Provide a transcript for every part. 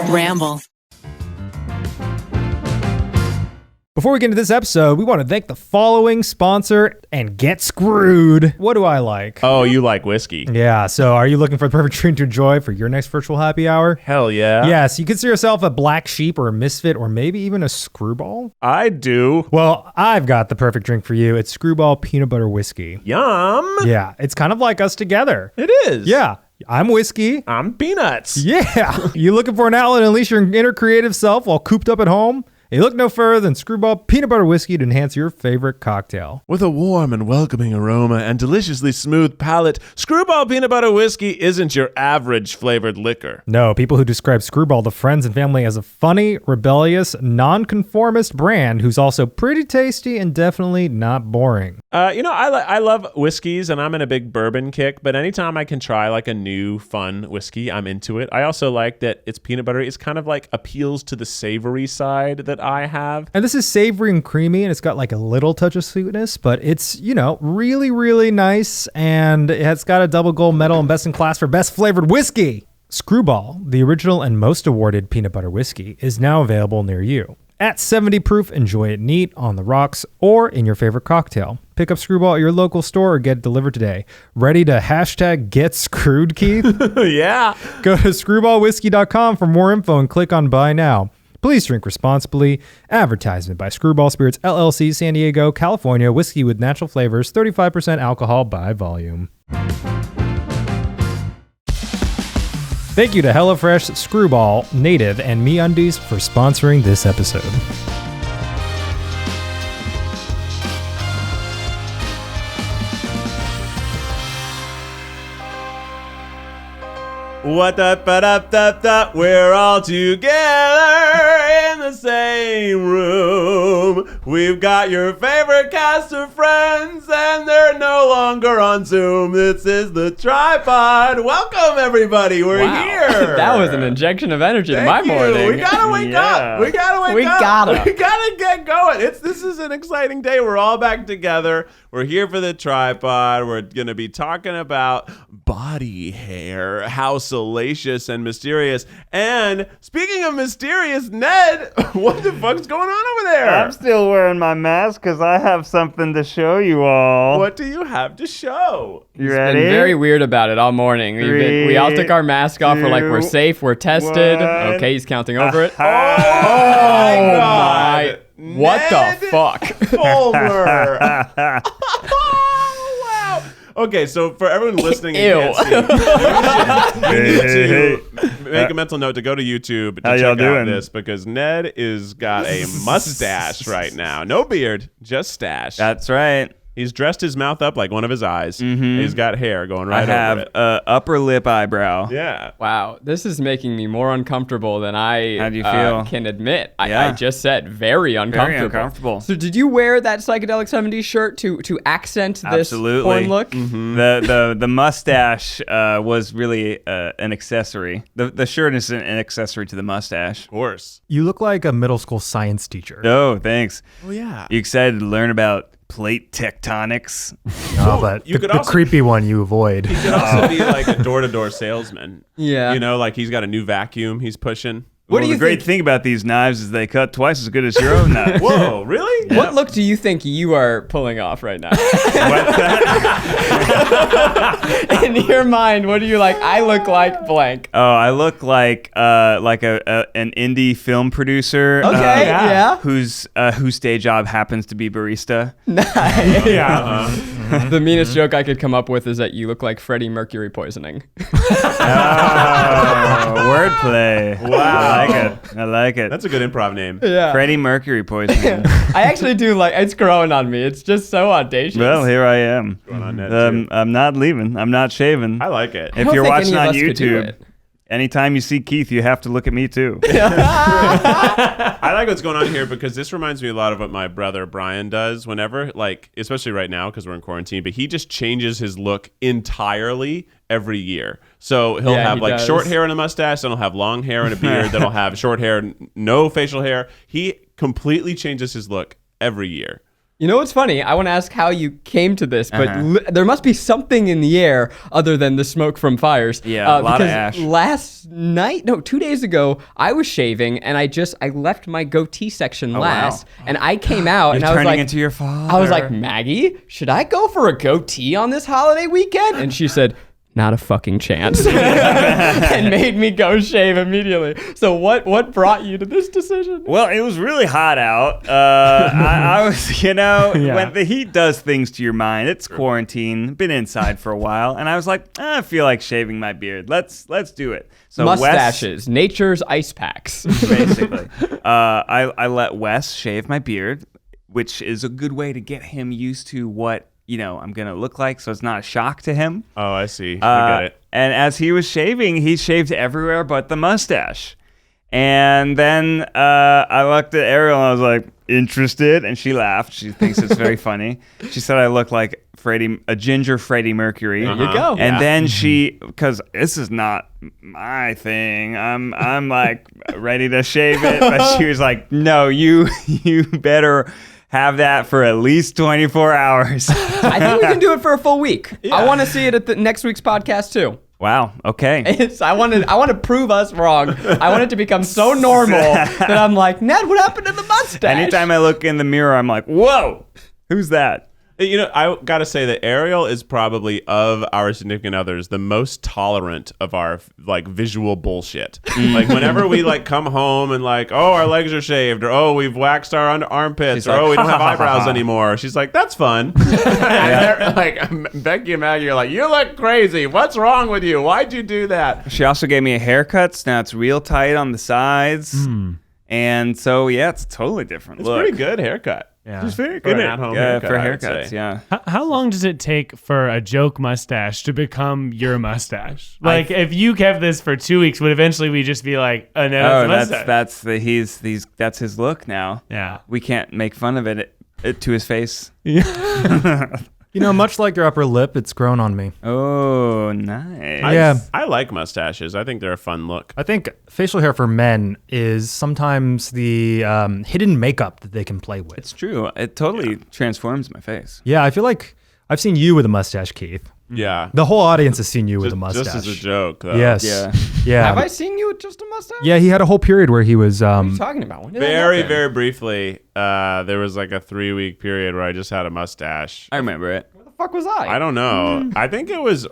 Ramble. Before we get into this episode, we want to thank the following sponsor and get screwed. What do I like? Oh, you like whiskey? Yeah, so are you looking for the perfect drink to enjoy for your next virtual happy hour? Hell yeah. Yes, you consider yourself a black sheep or a misfit or maybe even a screwball? I do. Well, I've got the perfect drink for you. It's Screwball Peanut Butter Whiskey. Yum. Yeah, it's kind of like us together. It is. Yeah. I'm whiskey. I'm peanuts. Yeah. You looking for an outlet to unleash your inner creative self while cooped up at home? You look no further than Screwball Peanut Butter Whiskey to enhance your favorite cocktail. With a warm and welcoming aroma and deliciously smooth palate, Screwball Peanut Butter Whiskey isn't your average flavored liquor. No, people who describe Screwball to friends and family as a funny, rebellious, nonconformist brand who's also pretty tasty and definitely not boring. I love whiskeys and I'm in a big bourbon kick, but anytime I can try like a new fun whiskey, I'm into it. I also like that it's peanut butter. It's kind of like appeals to the savory side that I have. And this is savory and creamy, and it's got like a little touch of sweetness, but it's, really, really nice, and it's got a double gold medal and best in class for best flavored whiskey. Screwball, the original and most awarded peanut butter whiskey, is now available near you. At 70 proof, enjoy it neat, on the rocks, or in your favorite cocktail. Pick up Screwball at your local store or get it delivered today. Ready to hashtag get screwed, Keith? Yeah. Go to screwballwhiskey.com for more info and click on buy now. Please drink responsibly. Advertisement by Screwball Spirits, LLC, San Diego, California. Whiskey with natural flavors, 35% alcohol by volume. Thank you to HelloFresh, Screwball, Native, and MeUndies for sponsoring this episode. What up, we're all together in the same room. We've got your favorite cast of friends, and they're no longer on Zoom. This is the TryPod. Welcome, everybody. We're here. That was an injection of energy to my morning. We gotta wake up. We gotta get going. This is an exciting day. We're all back together. We're here for the TryPod. We're gonna be talking about body hair, how salacious and mysterious. And speaking of mysterious, Ned, what the fuck's going on over there? I'm still wearing my mask because I have something to show you all. What do you have to show? You ready? Been very weird about it all morning. We all took our mask off. We're like, we're safe. We're tested. one. Okay, he's counting over it. Oh my God. What Ned the fuck? Fulmer. Wow. Okay, so for everyone listening and can't see, you need to make a mental note to go to YouTube to check out this because Ned is got a mustache right now. No beard, just stash. That's right. He's dressed his mouth up like one of his eyes. Mm-hmm. He's got hair going right over it. I have upper lip eyebrow. Yeah. Wow, this is making me more uncomfortable than I How do you feel? Can admit. Yeah. I just said very uncomfortable. Very uncomfortable. So did you wear that psychedelic 70s shirt to accent this porn look? Mm-hmm. The mustache was really an accessory. The shirt is an accessory to the mustache. Of course. You look like a middle school science teacher. Oh, thanks. Oh, yeah. You excited to learn about plate tectonics? No, but you the could also, creepy one you avoid. He could also be like a door-to-door salesman. Yeah. Like he's got a new vacuum he's pushing. Well, the great thing about these knives is they cut twice as good as your own knives. Whoa, really? Yeah. What look do you think you are pulling off right now? In your mind, what do you like? I look like blank. Oh, I look like an indie film producer. Okay, yeah. Whose day job happens to be barista. Nice. Yeah. The meanest joke I could come up with is that you look like Freddie Mercury poisoning. Wordplay. Wow. I like it. That's a good improv name. Yeah. Freddie Mercury poisoning. I actually do like it's growing on me. It's just so audacious. Well, here I am. Going on Ned, I'm not leaving. I'm not shaving. I like it. If you're watching on YouTube, anytime you see Keith, you have to look at me too. I like what's going on here because this reminds me a lot of what my brother Brian does whenever, like, especially right now because we're in quarantine, but he just changes his look entirely every year. So he'll have like short hair and a mustache, then he'll have long hair and a beard, then he'll have short hair, no facial hair. He completely changes his look every year. You know what's funny? I want to ask how you came to this, but there must be something in the air other than the smoke from fires. Yeah, a lot of ash. Last night, 2 days ago, I was shaving and I left my goatee section last, and I came out and I was turning like, into your father. I was like, Maggie, should I go for a goatee on this holiday weekend? And she said, not a fucking chance. And made me go shave immediately. So what brought you to this decision? Well, it was really hot out. I was, when the heat does things to your mind, it's quarantine, been inside for a while. And I was like, I feel like shaving my beard. Let's do it. So mustaches, nature's ice packs. Basically. I let Wes shave my beard, which is a good way to get him used to what I'm going to look like, so it's not a shock to him. Oh, I see. I get it. And as he was shaving, he shaved everywhere but the mustache. And then I looked at Ariel and I was like, interested? And she laughed. She thinks it's very funny. She said I look like a ginger Freddie Mercury. There you go. And then because this is not my thing, I'm like ready to shave it. But she was like, no, you better have that for at least 24 hours. I think we can do it for a full week. Yeah. I want to see it at the next week's podcast too. Wow. Okay. I want to prove us wrong. I want it to become so normal that I'm like, Ned, what happened to the mustache? Anytime I look in the mirror, I'm like, whoa, who's that? I gotta say that Ariel is probably, of our significant others, the most tolerant of our visual bullshit. Like whenever we come home and our legs are shaved, or we've waxed our armpits, or we don't have eyebrows anymore. She's like, that's fun. Becky and Maggie are like, you look crazy. What's wrong with you? Why'd you do that? She also gave me a haircut. So now it's real tight on the sides, and so it's a totally different look. It's pretty good haircut. Yeah. Just very good at-home haircut, for haircuts, yeah. How long does it take for a joke mustache to become your mustache? If you kept this for 2 weeks, would eventually we just be like, oh, no, that's that's his look now. Yeah. We can't make fun of it to his face. Much like your upper lip, it's grown on me. Oh, nice. I like mustaches. I think they're a fun look. I think facial hair for men is sometimes the hidden makeup that they can play with. It's true. It totally transforms my face. Yeah, I feel like I've seen you with a mustache, Keith. Yeah. The whole audience has seen you with a mustache. Just as a joke, though. Yes. Yeah. Have I seen you with just a mustache? Yeah, he had a whole period where he was... What are you talking about? When did very briefly, there was a 3-week period where I just had a mustache. I remember it. Where the fuck was I? I don't know. I think it was...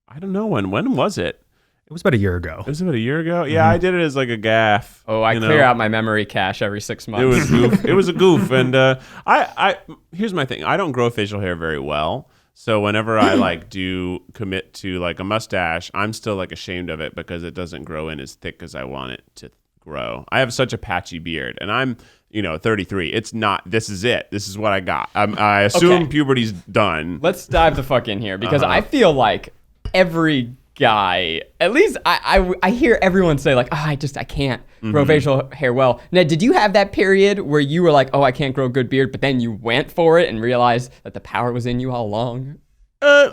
I don't know when. When was it? It was about a year ago. It was about a year ago? Yeah, I did it as a gaffe. Oh, I clear out my memory cache every 6 months. It was goof. It was a goof. And I here's my thing. I don't grow facial hair very well. So whenever I do commit to a mustache, I'm still ashamed of it because it doesn't grow in as thick as I want it to grow. I have such a patchy beard, and I'm 33. It's not. This is it. This is what I got. I assume puberty's done. Let's dive the fuck in here because I feel like every guy, at least I hear everyone say I can't grow facial hair well. Ned, did you have that period where you were like, oh, I can't grow good beard, but then you went for it and realized that the power was in you all along?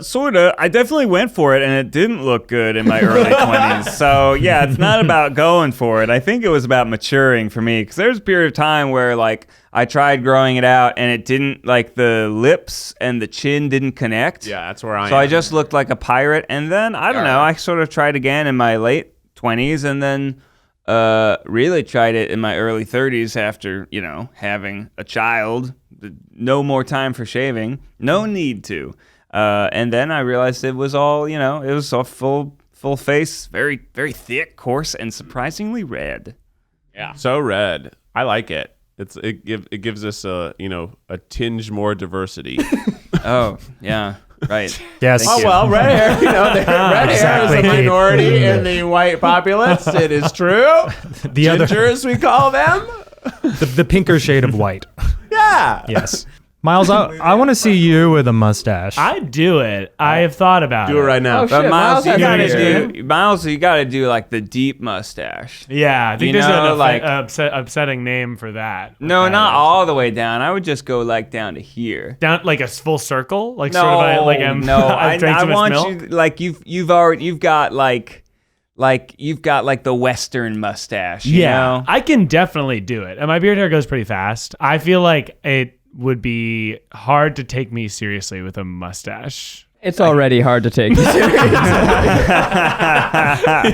Sorta. I definitely went for it, and it didn't look good in my early 20s. So, yeah, it's not about going for it. I think it was about maturing for me, because there was a period of time where, I tried growing it out, and it didn't, the lips and the chin didn't connect. Yeah, that's where I am. So I just looked like a pirate, and then, I don't know, I sort of tried again in my late 20s, and then really tried it in my early 30s after, having a child. No more time for shaving. No need to. And then I realized it was all, it was a full face, very, very thick, coarse, and surprisingly red. Yeah. So red. I like it. It gives us a tinge more diversity. Oh, yeah. Right. Yes. Oh, well, red hair, red hair is a minority in the white populace. It is true. Ginger, as we call them. The pinker shade of white. Yeah. Yes. Miles, I want to see you with a mustache. I'd do it. I have thought about it. Do it right now. Oh, But shit, Miles, you Miles gotta do the deep mustache. Yeah, I think You there's know, an upsetting name for that. No, not all the way down. I would just go down to here. Down a full circle, No, no. I drank too much want milk. you. You've got the Western mustache. You know? I can definitely do it, and my beard hair goes pretty fast. I feel like would be hard to take me seriously with a mustache. It's already hard to take you seriously.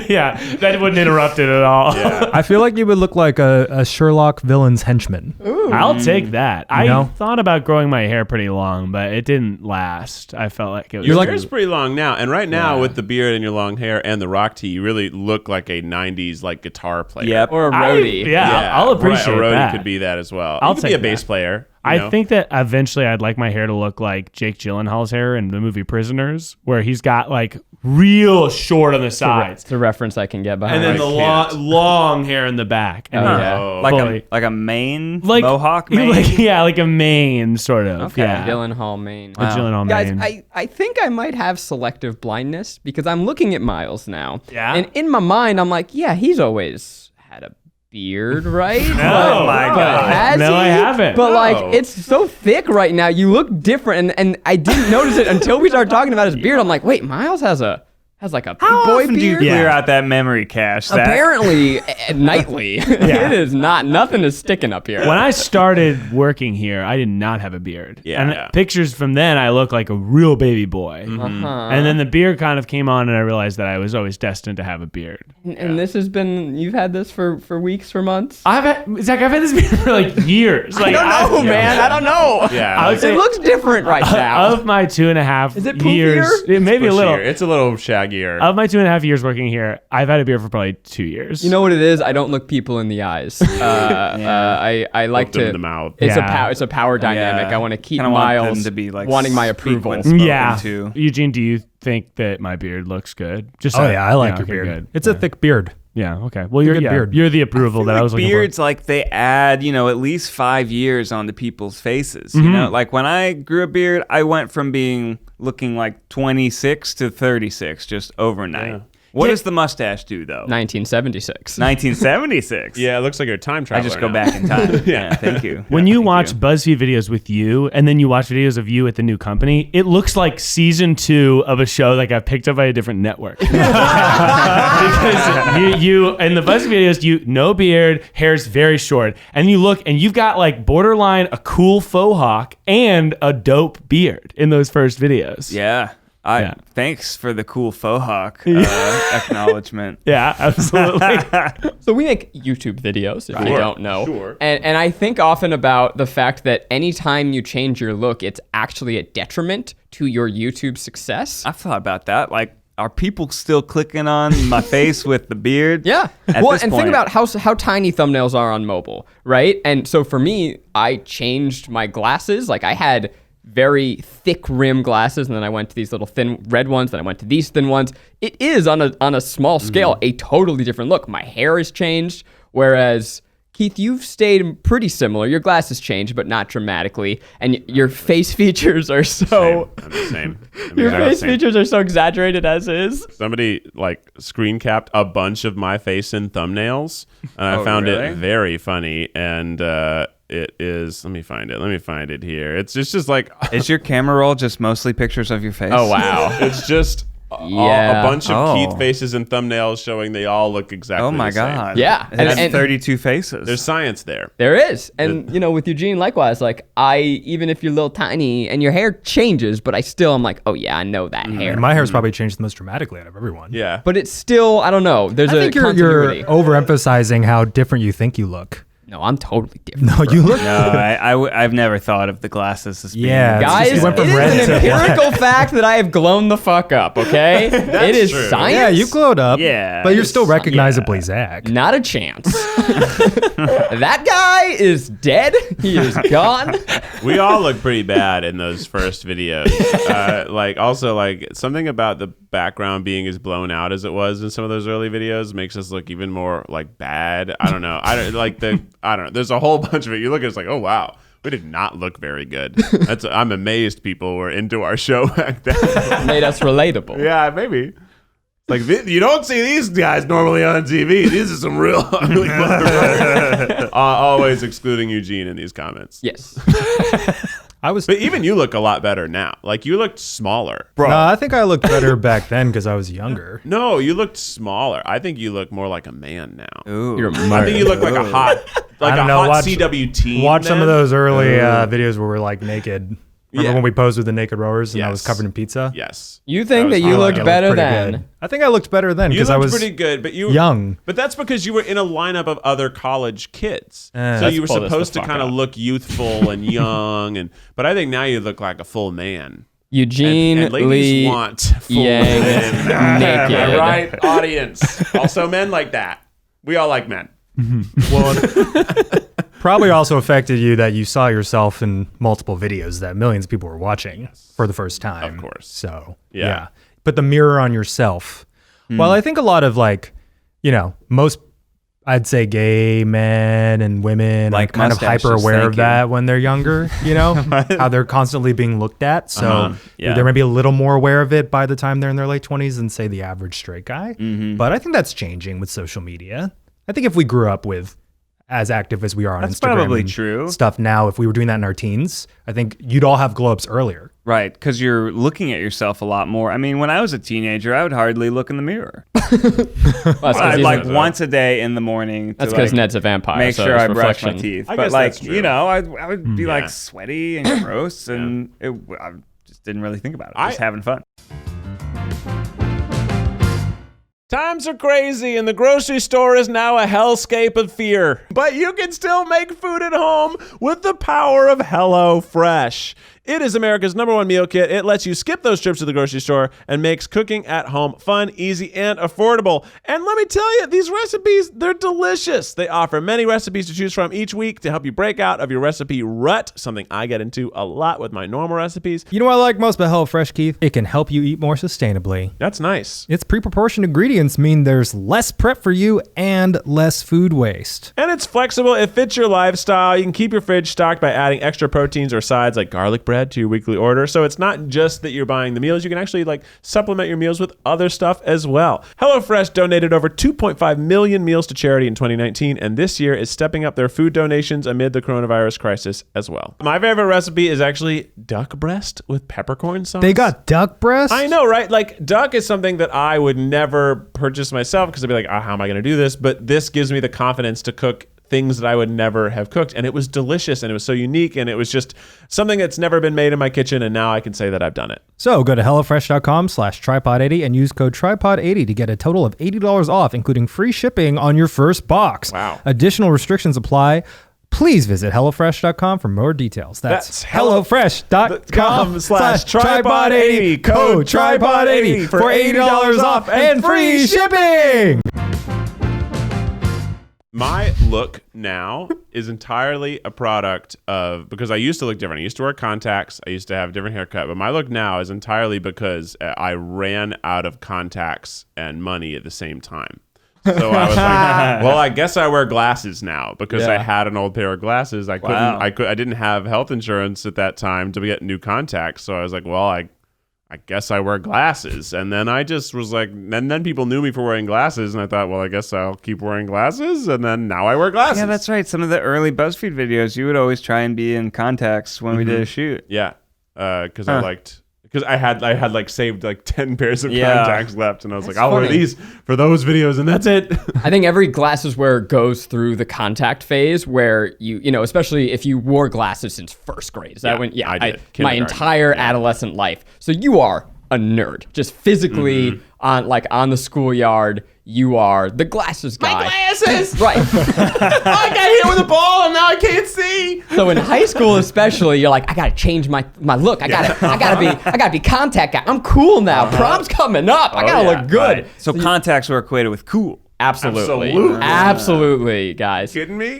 Yeah, that wouldn't interrupt it at all. Yeah. I feel like you would look like a Sherlock villain's henchman. I'll take that. You know? I thought about growing my hair pretty long, but it didn't last. I felt like it was. Your hair's pretty long now, and right now Yeah. with the beard and your long hair and the rock tee, you really look like a '90s like guitar player. Yep. Or a roadie. I'll appreciate right, a roadie that. could be that as well. I'll you could be take a bass that. player. I think that eventually I'd like my hair to look like Jake Gyllenhaal's hair in the movie Prisoners, where he's got like real short on the sides, It's a reference I can get behind. and then the long hair in the back. And Oh, then yeah. Like a mane, like mohawk mane. like a mane sort of. Okay, Yeah, Gyllenhaal, Maine. a Gyllenhaal Guys, mane. I think I might have selective blindness because I'm looking at Miles now. Yeah? And in my mind, I'm like, yeah, he's always had a beard, right? No, my but God. has No, he? I haven't. But No. like, it's so thick right now. You look different, and I didn't notice it until we started talking about his beard. I'm like, wait, Miles has like a How boy often do you beard. clear out that memory cache? Zach? Apparently, nightly. It is not. Nothing is sticking up here. When I started working here, I did not have a beard. Yeah, and yeah. pictures from then, I look like a real baby boy. Uh-huh. And then the beard kind of came on, and I realized that I was always destined to have a beard. And this has been. You've had this for weeks, for months. I've had this beard for like years. Like, I don't know, man. I don't know. Yeah, I would like, say It looks different right now. of my 2.5 Is it years, poofier? maybe a little. bushier. It's a little shaggier. Of my 2.5 years working here, I've had a beard for probably 2 years. You know what it is? I don't look people in the eyes. I like Look them to. in the mouth. It's a power dynamic. I want to keep Kinda want them Miles to be like wanting my speak approval. when spoken yeah. to. Eugene, do you think that my beard looks good? Just Oh yeah, I like your okay, beard. Good. It's a thick beard. Yeah. Okay. Well, you're good beard. You're the approval that I was looking Beards, like they add, at least 5 years onto people's faces. Mm-hmm. You know, like when I grew a beard, I went from looking like 26 to 36 just overnight. Yeah. What does the mustache do though? 1976. 1976. Yeah, it looks like you're a time I traveler. just go now. back in time. yeah. Thank you. When you Thank watch BuzzFeed videos with you, and then you watch videos of you at the new company, it looks like season 2 of a show that got picked up by a different network. Because you in the BuzzFeed videos, no beard, hair's very short, and you look and you've got like borderline a cool faux hawk and a dope beard in those first videos. Yeah. Yeah. Thanks for the cool faux hawk acknowledgement. Yeah, absolutely. So we make YouTube videos, if you Sure, don't know. sure. And I think often about the fact that anytime you change your look, it's actually a detriment to your YouTube success. I've thought about that. Like, are people still clicking on my face with the beard? Yeah. At Well, this and point- think about how tiny thumbnails are on mobile, right? And so for me, I changed my glasses. Like I had very thick rim glasses, and then I went to these little thin red ones, then I went to these thin ones. It is on a small scale a totally different look. My hair has changed, whereas Keith, you've stayed pretty similar. Your glasses changed, but not dramatically, and your face features are so. I'm the same. I'm Your exactly the face same. features are so exaggerated as is. Somebody like screen capped a bunch of my face in thumbnails, and I Oh, found really? it very funny. And it is. Let me find it here. It's just like Is your camera roll just mostly pictures of your face? Oh wow. it's just Yeah. a bunch of Oh. Keith faces and thumbnails showing they all look exactly Oh my the same. God. Yeah. That's And- 32 faces. There's science there. There is. And, with Eugene, likewise, like, even if you're a little tiny and your hair changes, but I'm like, oh, yeah, I know that hair. And my hair's probably changed the most dramatically out of everyone. Yeah. But it's still, I don't know. There's I a think you're continuity. overemphasizing how different you think you look. No, I'm totally different. No, you look. No, I've never thought of the glasses as being. Yeah. Guys, You went from it is red an to empirical fact that I have glown the fuck up, okay? It is true. science. Yeah, you glowed up. Yeah. But you're still recognizably Zach. Not a chance. That guy is dead. He is gone. We all look pretty bad in those first videos. Also something about the background being as blown out as it was in some of those early videos makes us look even more like bad. I don't know. I don't know. There's a whole bunch of it. You look at it, it's like, oh wow, we did not look very good. I'm amazed people were into our show back then. Made us relatable. Yeah, maybe. Like you don't see these guys normally on TV. These are some real ugly motherfuckers. Always excluding Eugene in these comments. Yes. But even you look a lot better now. Like, you looked smaller. Bro. No, I think I looked better back then because I was younger. No, you looked smaller. I think you look more like a man now. Ooh. You're I think you look like a hot, CW teen. Watch some of those early videos where we're like naked. Remember when we posed with the naked rowers and I was covered in pizza? Yes. You think that you looked better then? Good. I think I looked better then because I was pretty good, but you young. But that's because you were in a lineup of other college kids, so you were supposed to kind of look youthful and young. But I think now you look like a full man. Eugene and ladies Lee want full Yang naked. Right, audience. Also, men like that. We all like men. Well, probably also affected you that you saw yourself in multiple videos that millions of people were watching for the first time. Of course. So, Yeah. Put the mirror on yourself. Well, I think a lot of most, I'd say gay men and women Like are kind of mustaches, hyper aware thank of you. that when they're younger, how they're constantly being looked at. So Yeah. they're maybe a little more aware of it by the time they're in their late 20s than say the average straight guy. But I think that's changing with social media. I think if we grew up with as active as we are on That's Instagram probably and true. stuff now, if we were doing that in our teens, I think you'd all have glow-ups earlier. Right, because you're looking at yourself a lot more. I mean, when I was a teenager, I would hardly look in the mirror. I'd like once a day in the morning. That's because Ned's a vampire. Make so sure it's I brush my reflection. teeth. I But guess like, that's true. I would be like sweaty and gross, and I just didn't really think about it. Just having fun. Times are crazy and the grocery store is now a hellscape of fear. But you can still make food at home with the power of HelloFresh. It is America's #1 meal kit. It lets you skip those trips to the grocery store and makes cooking at home fun, easy, and affordable. And let me tell you, these recipes, they're delicious. They offer many recipes to choose from each week to help you break out of your recipe rut, something I get into a lot with my normal recipes. You know what I like most about HelloFresh, Keith? It can help you eat more sustainably. That's nice. Its pre-proportioned ingredients mean there's less prep for you and less food waste. And it's flexible. It fits your lifestyle. You can keep your fridge stocked by adding extra proteins or sides like garlic bread to your weekly order. So it's not just that you're buying the meals. You can actually supplement your meals with other stuff as well. HelloFresh donated over 2.5 million meals to charity in 2019, and this year is stepping up their food donations amid the coronavirus crisis as well. My favorite recipe is actually duck breast with peppercorn sauce. They got duck breast? I know, right? Like, duck is something that I would never purchase myself because I'd be like, how am I going to do this? But this gives me the confidence to cook things that I would never have cooked. And it was delicious and it was so unique and it was just something that's never been made in my kitchen. And now I can say that I've done it. So go to HelloFresh.com/TryPod80 and use code TryPod80 to get a total of $80 off, including free shipping on your first box. Wow. Additional restrictions apply. Please visit HelloFresh.com for more details. That's HelloFresh.com/TryPod80. Code TryPod80 for $80 off and free shipping. My look now is entirely a product of, because I used to look different. I used to wear contacts. I used to have a different haircut. But my look now is entirely because I ran out of contacts and money at the same time. So I was like, well, I guess I wear glasses now because I had an old pair of glasses. I didn't have health insurance at that time to get new contacts. So I was like, well, I guess I wear glasses. And then I just was like, and then people knew me for wearing glasses. And I thought, well, I guess I'll keep wearing glasses. And then now I wear glasses. Yeah, that's right. Some of the early BuzzFeed videos, you would always try and be in contacts when we did a shoot. Yeah. Because I had like saved like 10 pairs of contacts left. And I was like, I'll wear these for those videos. And that's it. I think every glasses wearer goes through the contact phase where you know, especially if you wore glasses since first grade. Is that when? Yeah, I did. My entire adolescent life. So you are a nerd, just physically on the schoolyard. You are the glasses guy. My glasses! Right. I got hit with a ball and now I can't see. So in high school especially, you're like, I gotta change my look. I gotta be contact guy. I'm cool now. Prom's coming up. I gotta look good. Right. So contacts were equated with cool. Absolutely, guys. Kidding me?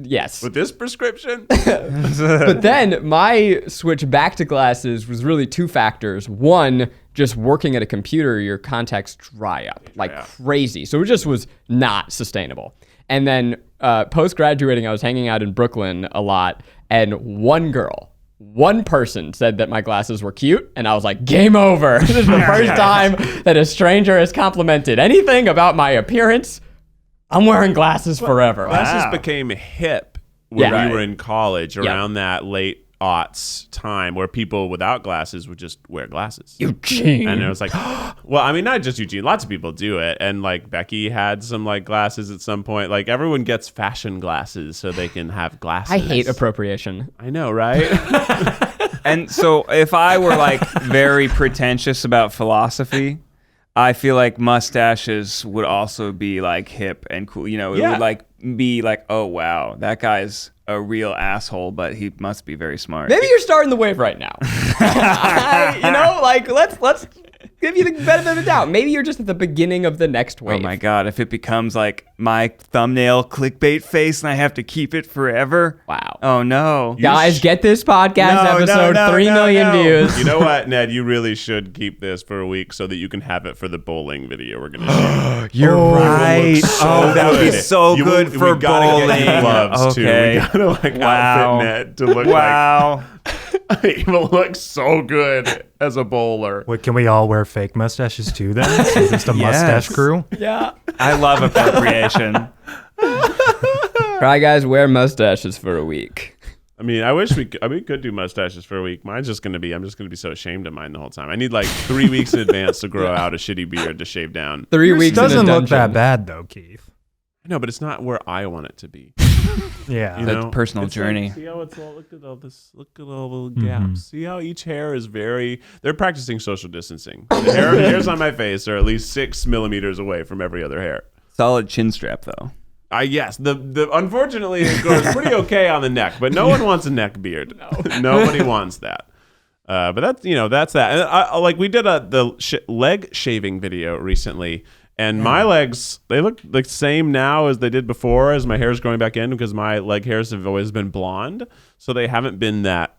Yes. With this prescription? But then my switch back to glasses was really two factors. One, just working at a computer, your contacts dry up like crazy. So it just was not sustainable. And then post-graduating, I was hanging out in Brooklyn a lot, and one person said that my glasses were cute, and I was like, game over. This is the first time that a stranger has complimented anything about my appearance. I'm wearing glasses forever. Glasses became hip when we were in college around that late aughts time where people without glasses would just wear glasses. Eugene. And it was like, well, I mean, not just Eugene. Lots of people do it. And like Becky had some like glasses at some point. Like everyone gets fashion glasses so they can have glasses. I hate appropriation. I know, right? And so if I were like very pretentious about philosophy, I feel like mustaches would also be like hip and cool. You know, it would like be like, oh wow, that guy's a real asshole, but he must be very smart. Maybe you're starting the wave right now. You know, like let's give you the benefit of the doubt. Maybe you're just at the beginning of the next wave. Oh my God, if it becomes like my thumbnail clickbait face and I have to keep it forever. Wow. Oh no. Guys, get this podcast episode 3 million views. You know what, Ned? You really should keep this for a week so that you can have it for the bowling video we're going to shoot. You're right. So that would be good. so good for we gotta bowling. Get you gloves too. Okay. We gotta like outfit Ned to look Wow. like he will look so good as a bowler. What, can we all wear fake mustaches too then? So just a mustache crew? Yeah. I love appropriation. Try guys wear mustaches for a week. I mean, I wish we could do mustaches for a week. I'm just gonna be so ashamed of mine the whole time. I need like 3 weeks in advance to grow out a shitty beard to shave down. 3 Yours weeks doesn't in a look that dungeon. bad though, Keith. No, but it's not where I want it to be. Yeah. You That's know? personal It's journey. Like, see how it's all, look at all the little gaps. See how each hair is they're practicing social distancing. The hairs on my face are at least 6 millimeters away from every other hair. Solid chin strap though. Yes, the unfortunately it goes pretty okay on the neck, but no one wants a neck beard. No. Nobody wants that. But that's that. And we did the leg shaving video recently, and my legs, they look the same now as they did before, as my hair's growing back in, because my leg hairs have always been blonde, so they haven't been that.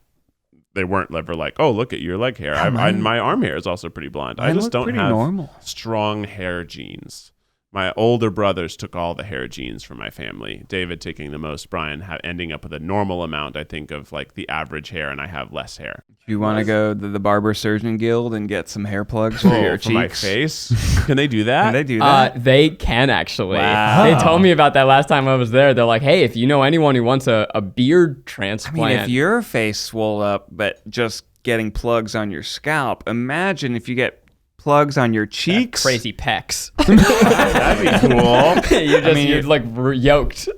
They weren't ever like, oh, look at your leg hair. My arm hair is also pretty blonde. I just don't have strong hair genes. My older brothers took all the hair genes from my family. David taking the most, Brian ending up with a normal amount, I think, of like the average hair, and I have less hair. You want to go to the Barber Surgeon Guild and get some hair plugs for your cheeks? For my face? Can they do that? Can they do that? They can actually. Wow. They told me about that last time I was there. They're like, hey, if you know anyone who wants a beard transplant. I mean, if your face swole up, but just getting plugs on your scalp, imagine if you get plugs on your cheeks. Crazy pecs. That'd be cool. You're like yoked.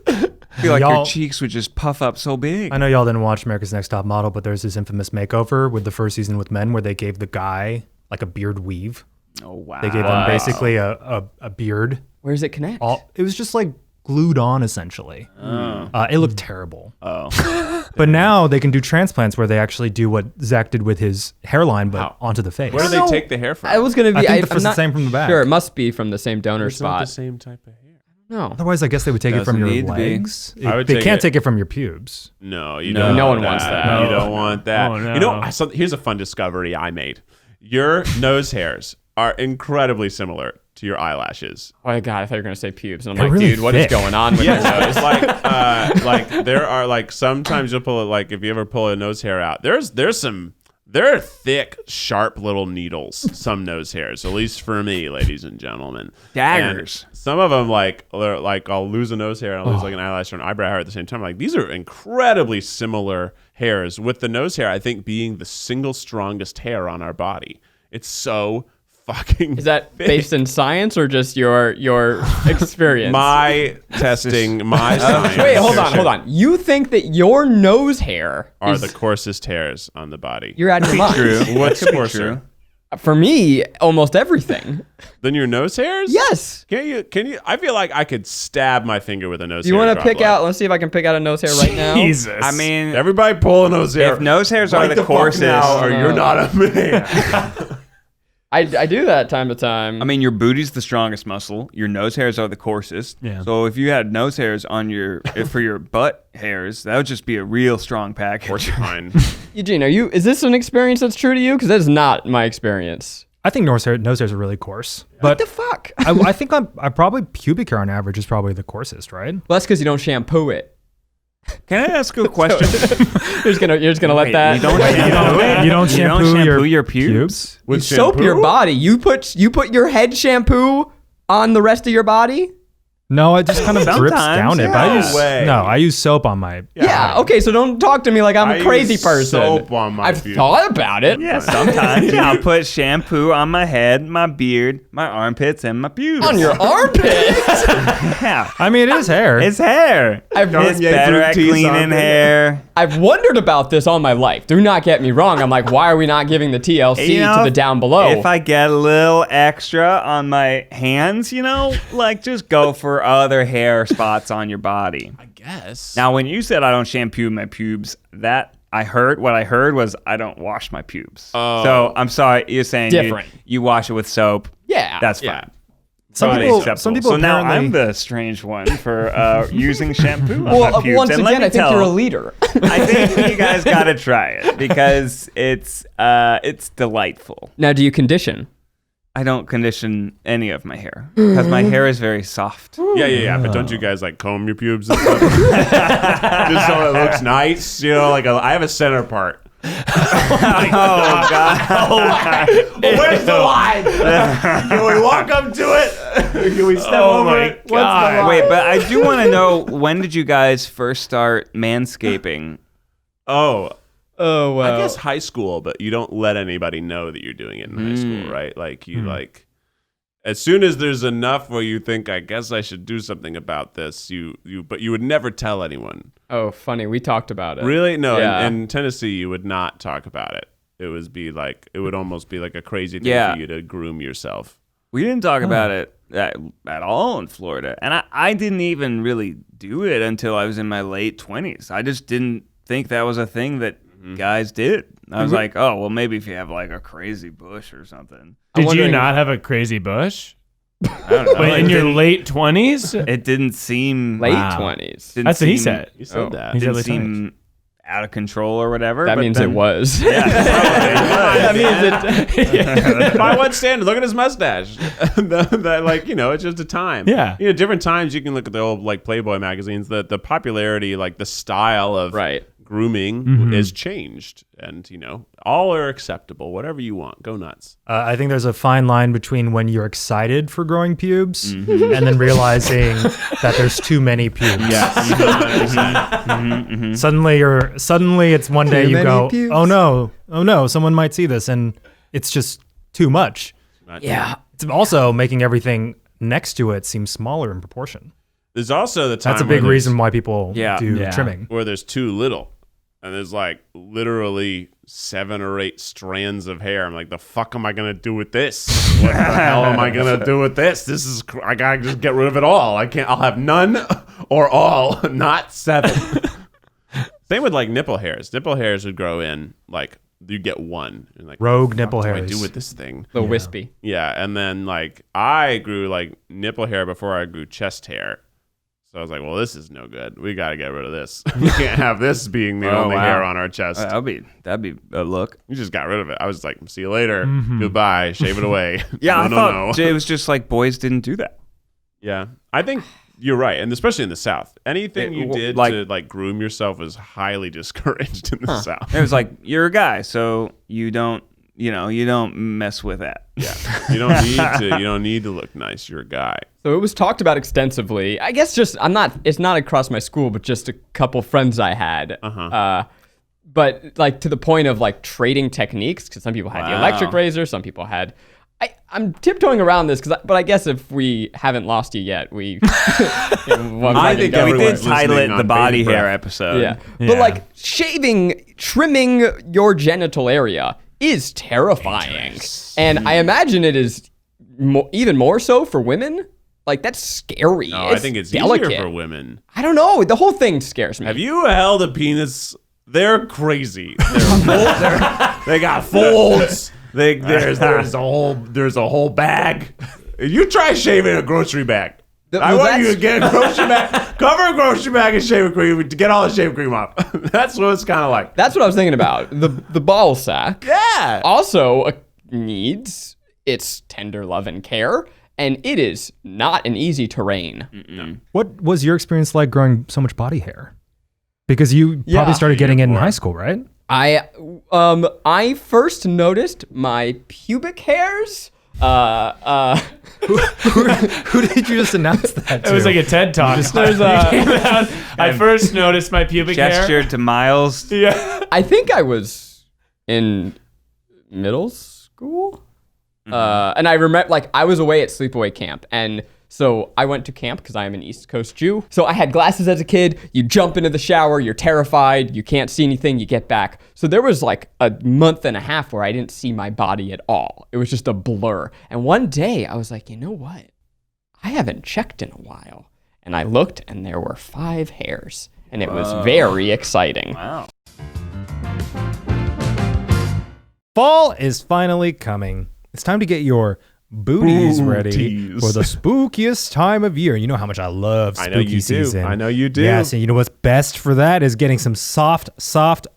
I feel like your cheeks would just puff up so big. I know y'all didn't watch America's Next Top Model, but there's this infamous makeover with the first season with men where they gave the guy like a beard weave. Oh, wow. They gave him basically a beard. Where does it connect? It was just like glued on essentially. It looked terrible. Oh. But now they can do transplants where they actually do what Zach did with his hairline, but onto the face. Where do they take the hair from? I was gonna be. I think it's the same from the back. Sure, it must be from the same donor It's not spot. the same type of hair. No. Otherwise, I guess they would take it from Doesn't your need to be. legs. They Can't take it from your pubes. No, you No. don't. No want one wants that. You No. don't want that. Oh, no. You know, here's a fun discovery I made. Your nose hairs are incredibly similar to your eyelashes. Oh my god, I thought you were gonna say pubes, and I'm They're like, really dude, what is thick. going on with your nose? It's like there are like sometimes you'll pull it, like if you ever pull a nose hair out, there are thick, sharp little needles. Some nose hairs, at least for me, ladies and gentlemen, Daggers. And some of them I'll lose a nose hair and I'll lose like an eyelash or an eyebrow hair at the same time. Like these are incredibly similar hairs. With the nose hair, I think being the single strongest hair on our body. It's so fucking. Is that thick. based in science or just your experience? My testing, my science. Wait, hold on. You think that your nose hair Are is the coarsest hairs on the body. you're out of your mind? True. What's Could be coarser? true. For me, almost everything. Than your nose hairs? Yes. Can you? I feel like I could stab my finger with a nose Do you hair. want to pick out? Let's see if I can pick out a nose hair right now. Jesus. I mean, Everybody pull a nose hair. if nose hairs are Bite the fuck coarsest, now, or you're not a man. I do that time to time. I mean, your booty's the strongest muscle. Your nose hairs are the coarsest. Yeah. So if you had nose hairs on for your butt hairs, that would just be a real strong package. Porcupine. Eugene, is this an experience that's true to you? Because that is not my experience. I think nose hairs are really coarse. What But the fuck? I think I probably pubic hair on average is probably the coarsest, right? Well, that's because you don't shampoo it. Can I ask you a question? You're just gonna let that. You don't shampoo it? You don't shampoo your pubes? With You soap shampoo? your body. You put your head shampoo on the rest of your body. No, it just kind of drips Sometimes, down it. But I use soap on my. Yeah. Okay. So don't talk to me like I'm a crazy use person. soap on my I've pubes. thought about it. Yeah, sometimes. Yeah, I'll put shampoo on my head, my beard, my armpits, and my pubes. On your armpits. Yeah. I mean, it is hair. It's hair. It's better at cleaning hair. I've wondered about this all my life. Do not get me wrong. I'm like, why are we not giving the TLC to the down below? If I get a little extra on my hands, like just go for other hair spots on your body. I guess. Now, when you said I don't shampoo my pubes, what I heard was I don't wash my pubes. Oh. So I'm sorry, you're saying Different. You wash it with soap. Yeah. That's fine. Yeah. Some Totally people acceptable. So now apparently- I'm the strange one for using shampoo on my Well, pubes. once And let again, me I think tell- you're a leader. I think you guys got to try it because it's delightful. Now, do you condition? I don't condition any of my hair because my hair is very soft. Yeah. But don't you guys like comb your pubes and stuff? Just so it looks nice, like I have a center part. Oh God! Where's the line? Can we walk up to it? Can we step over it? What's the line? Wait, but I do want to know, when did you guys first start manscaping? Oh, Oh, well. I guess high school, but you don't let anybody know that you're doing it in high school, right? Like you as soon as there's enough where you think, I guess I should do something about this, but you would never tell anyone. Oh, funny. We talked about it. Really? No, Yeah. in Tennessee, you would not talk about it. It would almost be like a crazy thing Yeah. for you to groom yourself. We didn't talk about it at all in Florida, and I didn't even really do it until I was in my late 20s. I just didn't think that was a thing that guys did. I was like, oh, well, maybe if you have like a crazy bush or something. Did you not have a crazy bush? I don't know. Wait, in your late 20s? It didn't seem Late Wow. 20s. didn't That's what he seem- said. You said Oh. that. He said Didn't late 20s. seem out of control or whatever. That but means then- it was. Yeah, That means it. By what standard? Look at his mustache. It's just a time. Yeah. Different times you can look at the old like Playboy magazines. The popularity, like the style of Right. grooming is changed, and all are acceptable. Whatever you want, go nuts. I think there's a fine line between when you're excited for growing pubes and then realizing that there's too many pubes. Suddenly it's one day Too you many go, pubes. oh no, someone might see this, and it's just too much. Yeah. It's also making everything next to it seem smaller in proportion. There's also the time That's a where big there's- reason why people Yeah. do Yeah. trimming. where there's too little, and there's like literally 7 or 8 strands of hair. I'm like, the fuck am I gonna do with this? What the hell am I gonna do with this? I gotta just get rid of it all. I'll have none or all, not 7. Same with like nipple hairs. Nipple hairs would grow in like you get one. And like, Rogue what the nipple fuck do I hairs. do with this thing? The wispy. Yeah, and then like I grew like nipple hair before I grew chest hair. So I was like, well, this is no good. We got to get rid of this. We can't have this being the only wow. hair on our chest. That'd be a look. We just got rid of it. I was like, see you later. Goodbye. Shave it away. Yeah, I no, thought no. it was just like boys didn't do that. Yeah, I think you're right, and especially in the South, anything you did like- to like groom yourself was highly discouraged in the South. It was like, you're a guy, so you don't mess with that. Yeah, you don't need to. You don't need to look nice. You're a guy. So it was talked about extensively. I guess it's not across my school, but just a couple friends I had. But like to the point of like trading techniques, because some people had the Wow. electric razor, some people had. I'm tiptoeing around this, but I guess if we haven't lost you yet, we. I think We everyone's did title it listening the on body bated hair breath. episode. Yeah. Yeah. But like trimming your genital area is terrifying. And I imagine it is even more so for women. Like that's scary. No, I think it's delicate. easier for women. I don't know. The whole thing scares me. Have you held a penis? They're crazy. They got folds. There's a whole bag. You try shaving a grocery bag. I well, want you to that's- get a grocery bag, cover a grocery bag in shaving cream to get all the shaving cream off. That's what it's kind of like. That's what I was thinking about. The ball sack Yeah. also needs its tender love and care, and it is not an easy terrain. What was your experience like growing so much body hair? Because you probably started getting it in high school, right? I first noticed my pubic hairs Who did you just announce that to? It was like a TED Talk. I first noticed my pubic hair. Gestured to Miles. Yeah. I think I was in middle school. And I remember, like, I was away at sleepaway camp. And so I went to camp because I am an East Coast Jew. So I had glasses as a kid. You jump into the shower. You're terrified. You can't see anything. You get back. So there was like a month and a half where I didn't see my body at all. It was just a blur. And one day I was like, you know what? I haven't checked in a while. And I looked and there were 5 hairs. And it was very exciting. Wow. Fall is finally coming. It's time to get your booties ready for the spookiest time of year. You know how much I love spooky season. I know you do. Yes, and you know what's best for that is getting some soft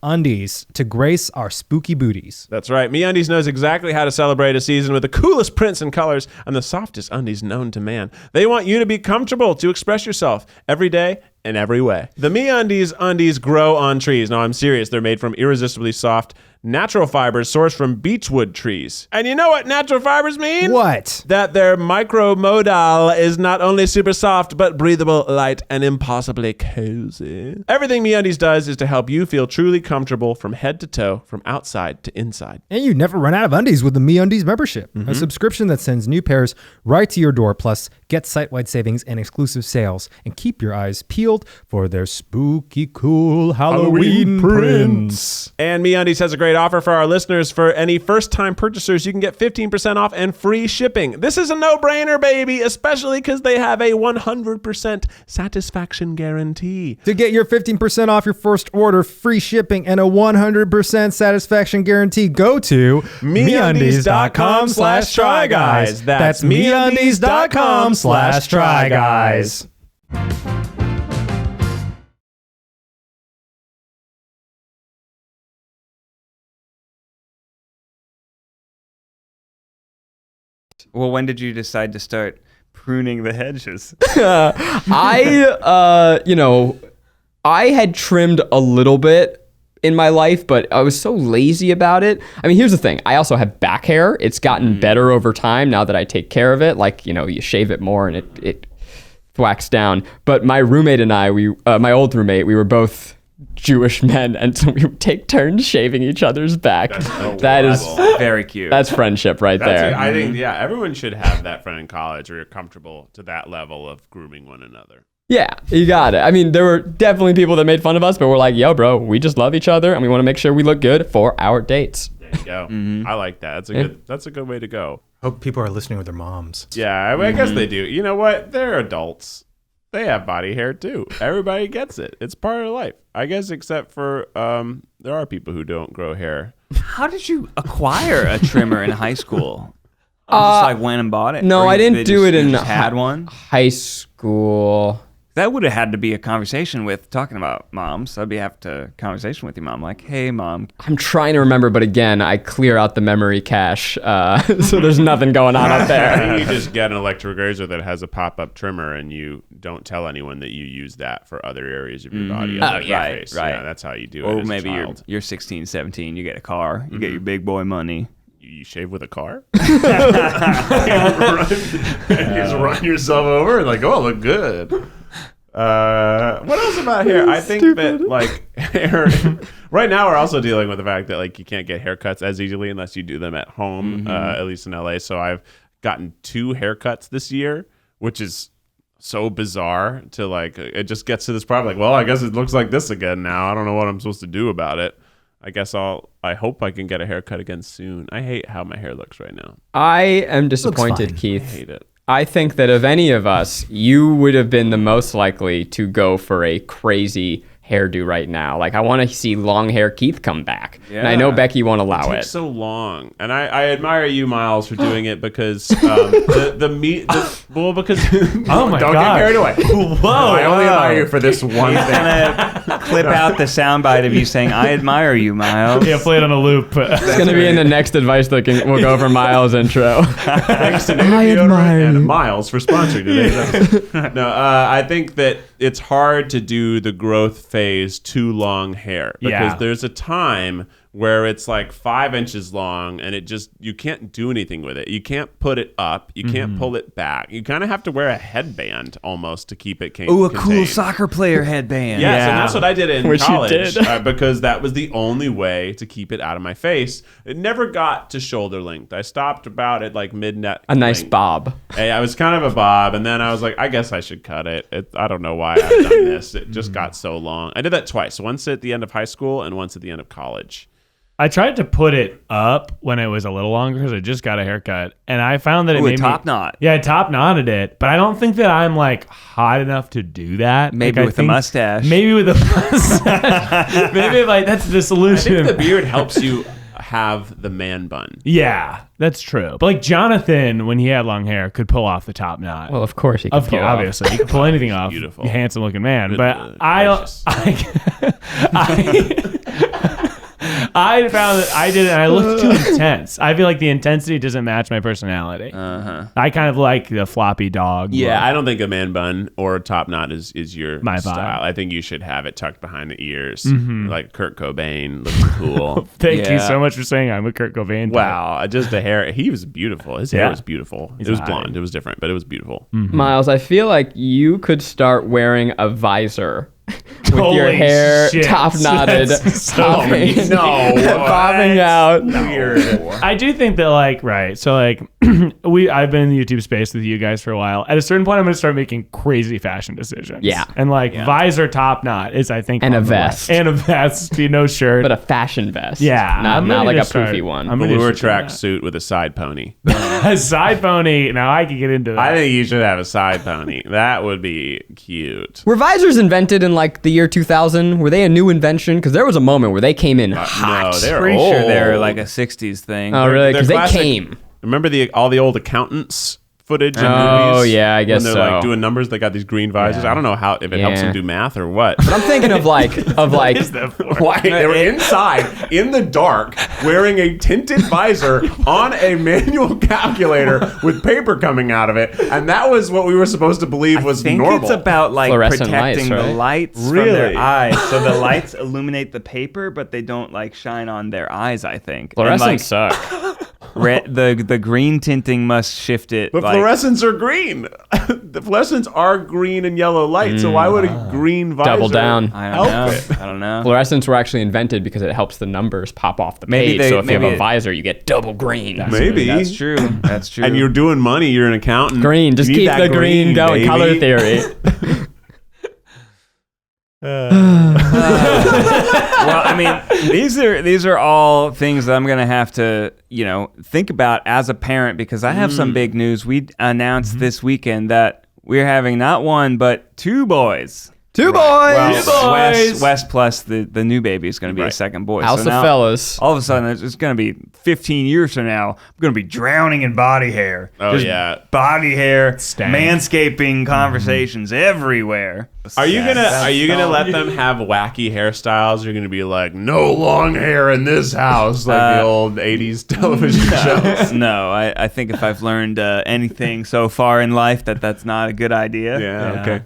undies to grace our spooky booties. That's right. MeUndies knows exactly how to celebrate a season with the coolest prints and colors and the softest undies known to man. They want you to be comfortable to express yourself every day in every way. The MeUndies undies grow on trees. Now, I'm serious. They're made from irresistibly soft, natural fibers sourced from beechwood trees. And you know what natural fibers mean? What? That their micromodal is not only super soft, but breathable, light, and impossibly cozy. Everything MeUndies does is to help you feel truly comfortable from head to toe, from outside to inside. And you never run out of undies with the MeUndies membership, a subscription that sends new pairs right to your door, plus get site-wide savings and exclusive sales, and keep your eyes peeled for their spooky, cool Halloween prints. And MeUndies has a great offer for our listeners. For any first-time purchasers, you can get 15% off and free shipping. This is a no-brainer, baby, especially because they have a 100% satisfaction guarantee. To get your 15% off your first order, free shipping, and a 100% satisfaction guarantee, go to MeUndies.com/tryguys. That's MeUndies.com/tryguys. Well, when did you decide to start pruning the hedges? I had trimmed a little bit in my life, but I was so lazy about it. I mean, here's the thing. I also have back hair. It's gotten better over time now that I take care of it. Like, you shave it more and it thwacks down. But my roommate and I, my old roommate, we were both Jewish men, and so we would take turns shaving each other's back. That is very cute. That's friendship right there. I think, everyone should have that friend in college where you're comfortable to that level of grooming one another. Yeah, you got it. I mean, there were definitely people that made fun of us, but we're like, yo, bro, we just love each other, and we want to make sure we look good for our dates. There you go. I like that. That's a good way to go. Hope people are listening with their moms. Yeah, I guess they do. You know what? They're adults. They have body hair too. Everybody gets it. It's part of life. I guess except for there are people who don't grow hair. How did you acquire a trimmer in high school? Just went and bought it? No, I didn't do it in had one? High school. That would have had to be a conversation with talking about moms. I'd have to conversation with your mom, like, hey, mom. I'm trying to remember, but again, I clear out the memory cache, so there's nothing going on up there. You just get an electric razor that has a pop-up trimmer, and you don't tell anyone that you use that for other areas of your body. Right. Yeah, that's how you do it. Or maybe you're 16, 17, you get a car, you get your big boy money. You shave with a car? You just run yourself over and like, oh, look good. What else about hair? I think that like hair right now we're also dealing with the fact that like you can't get haircuts as easily unless you do them at home, at least in LA. So I've gotten 2 haircuts this year, which is so bizarre to like, it just gets to this problem. Like, well, I guess it looks like this again now. I don't know what I'm supposed to do about it. I guess I hope I can get a haircut again soon. I hate how my hair looks right now. I am disappointed, Keith. I hate it. I think that of any of us, you would have been the most likely to go for a crazy hairdo right now. Like, I want to see long hair Keith come back. Yeah. And I know Becky won't allow it. Takes so long. And I admire you, Miles, for doing it because well, because oh my don't God. get carried away. Whoa. I only admire you for this one He's thing. gonna clip out the soundbite of you saying, I admire you, Miles. Yeah, play it on a loop. It's going to be in the next advice that we'll go over Miles' intro. Thanks to deodorant and Miles for sponsoring today's episode. No, I think that it's hard to do the growth phase too long hair because there's a time where it's like 5 inches long and you can't do anything with it. You can't put it up. You can't pull it back. You kind of have to wear a headband almost to keep it contained. Ooh, a cool soccer player headband. Yes, and that's what I did in Which you college did. because that was the only way to keep it out of my face. It never got to shoulder length. I stopped about at like mid-neck. A nice length. bob. Hey, I was kind of a bob, and then I was like, I guess I should cut it. I don't know why I've done this. It just got so long. I did that twice. Once at the end of high school and once at the end of college. I tried to put it up when it was a little longer because I just got a haircut, and I found that it Ooh, made a top knot. Yeah, I top knotted it, but I don't think that I'm like hot enough to do that. Maybe like, with a mustache. Maybe with a mustache. Maybe like that's the I solution. think the beard helps you have the man bun. Yeah, that's true. But like Jonathan, when he had long hair, could pull off the top knot. Well, of course he can pull off. Obviously, he could pull anything off. Beautiful. Handsome looking man. But Gracious. I found that I did it and I looked too intense. I feel like the intensity doesn't match my personality. I kind of like the floppy dog. Yeah, look. I don't think a man bun or a top knot is your My vibe. style. I think you should have it tucked behind the ears, like Kurt Cobain, looking cool. Thank you Yeah. so much for saying I'm a Kurt Cobain. type. Wow, just the hair. He was beautiful. His hair Yeah. was beautiful. He's It was hot. blonde. It was different, but it was beautiful. Miles, I feel like you could start wearing a visor with your Holy hair shit. top knotted, That's so popping, popping out. Weird. I do think that right. So like I've been in the YouTube space with you guys for a while. At a certain point I'm going to start making crazy fashion decisions. Yeah. And visor top knot is I think And on a the way. vest. And a vest, no shirt. But a fashion vest. Yeah, Not I'm like ready a to start- poofy one. I'm ready to Velour start track that. suit with a side pony. A side pony. Now I could get into that. I think you should have a side pony. That would be cute. Were visors invented in like the year 2000? Were they a new invention? Because there was a moment where they came in hot. No, they're Pretty old. sure they're like a 60s thing. Oh, really? Because They're they classic- came. Remember all the old accountants footage in Oh, movies? yeah, I guess when they're so. like doing numbers, they got these green visors. I don't know if it helps Yeah. them do math or what. But I'm thinking of like is that for? Why they were inside in the dark wearing a tinted visor on a manual calculator with paper coming out of it, and that was what we were supposed to believe was I think normal. it's about like Fluorescent protecting lights, the right? lights from Really? their eyes. So the lights illuminate the paper, but they don't like shine on their eyes, I think. And, fluorescents suck. the green tinting must shift it. But like, fluorescents are green. The fluorescents are green and yellow light. So why would a green visor Double down. I don't know. help it? I don't know. Fluorescents were actually invented because it helps the numbers pop off the Maybe page. they- So if you have maybe a it- visor, you get double green. Maybe. That's true. That's true. And you're doing money. You're an accountant. Green. Just You need keep that the green going. baby. Color theory. Well, I mean, these are all things that I'm gonna have to, think about as a parent because I have some big news. We announced this weekend that we're having not one but two boys. Two boys. Well, Wes plus the new baby is going to be a Right. second boy. House So of now, fellas. All of a sudden, it's going to be 15 years from now. I'm going to be drowning in body hair. Oh, Just yeah. body hair, Stank. manscaping conversations everywhere. Are you gonna let them have wacky hairstyles? You're gonna be like, no long hair in this house, like the old '80s television shows. No, I think if I've learned anything so far in life, that's not a good idea. Yeah. Okay.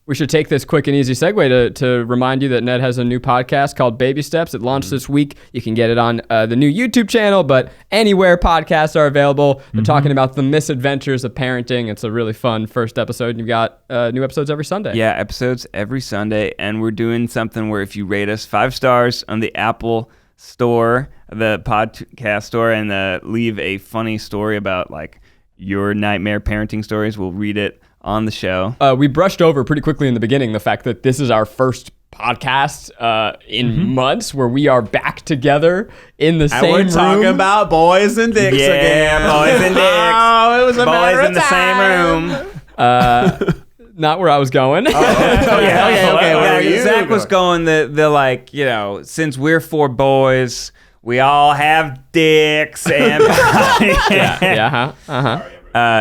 We should take this quick and easy segue to remind you that Ned has a new podcast called Baby Steps. It launched this week. You can get it on the new YouTube channel, but anywhere podcasts are available. They're talking about the misadventures of parenting. It's a really fun first episode. You've got new episodes every Sunday. Yeah, episodes every Sunday, and we're doing something where if you rate us 5 stars on the Apple Store, the podcast store, and leave a funny story about like your nightmare parenting stories, we'll read it on the show. We brushed over pretty quickly in the beginning the fact that this is our first podcast in months where we are back together in the And same we're room. talking about boys and dicks again. boys and dicks. Oh, it was a matter Boys of in the time. same room. Not where I was going. Okay. Where are you Zach was going the like, since we're 4 boys, we all have dicks and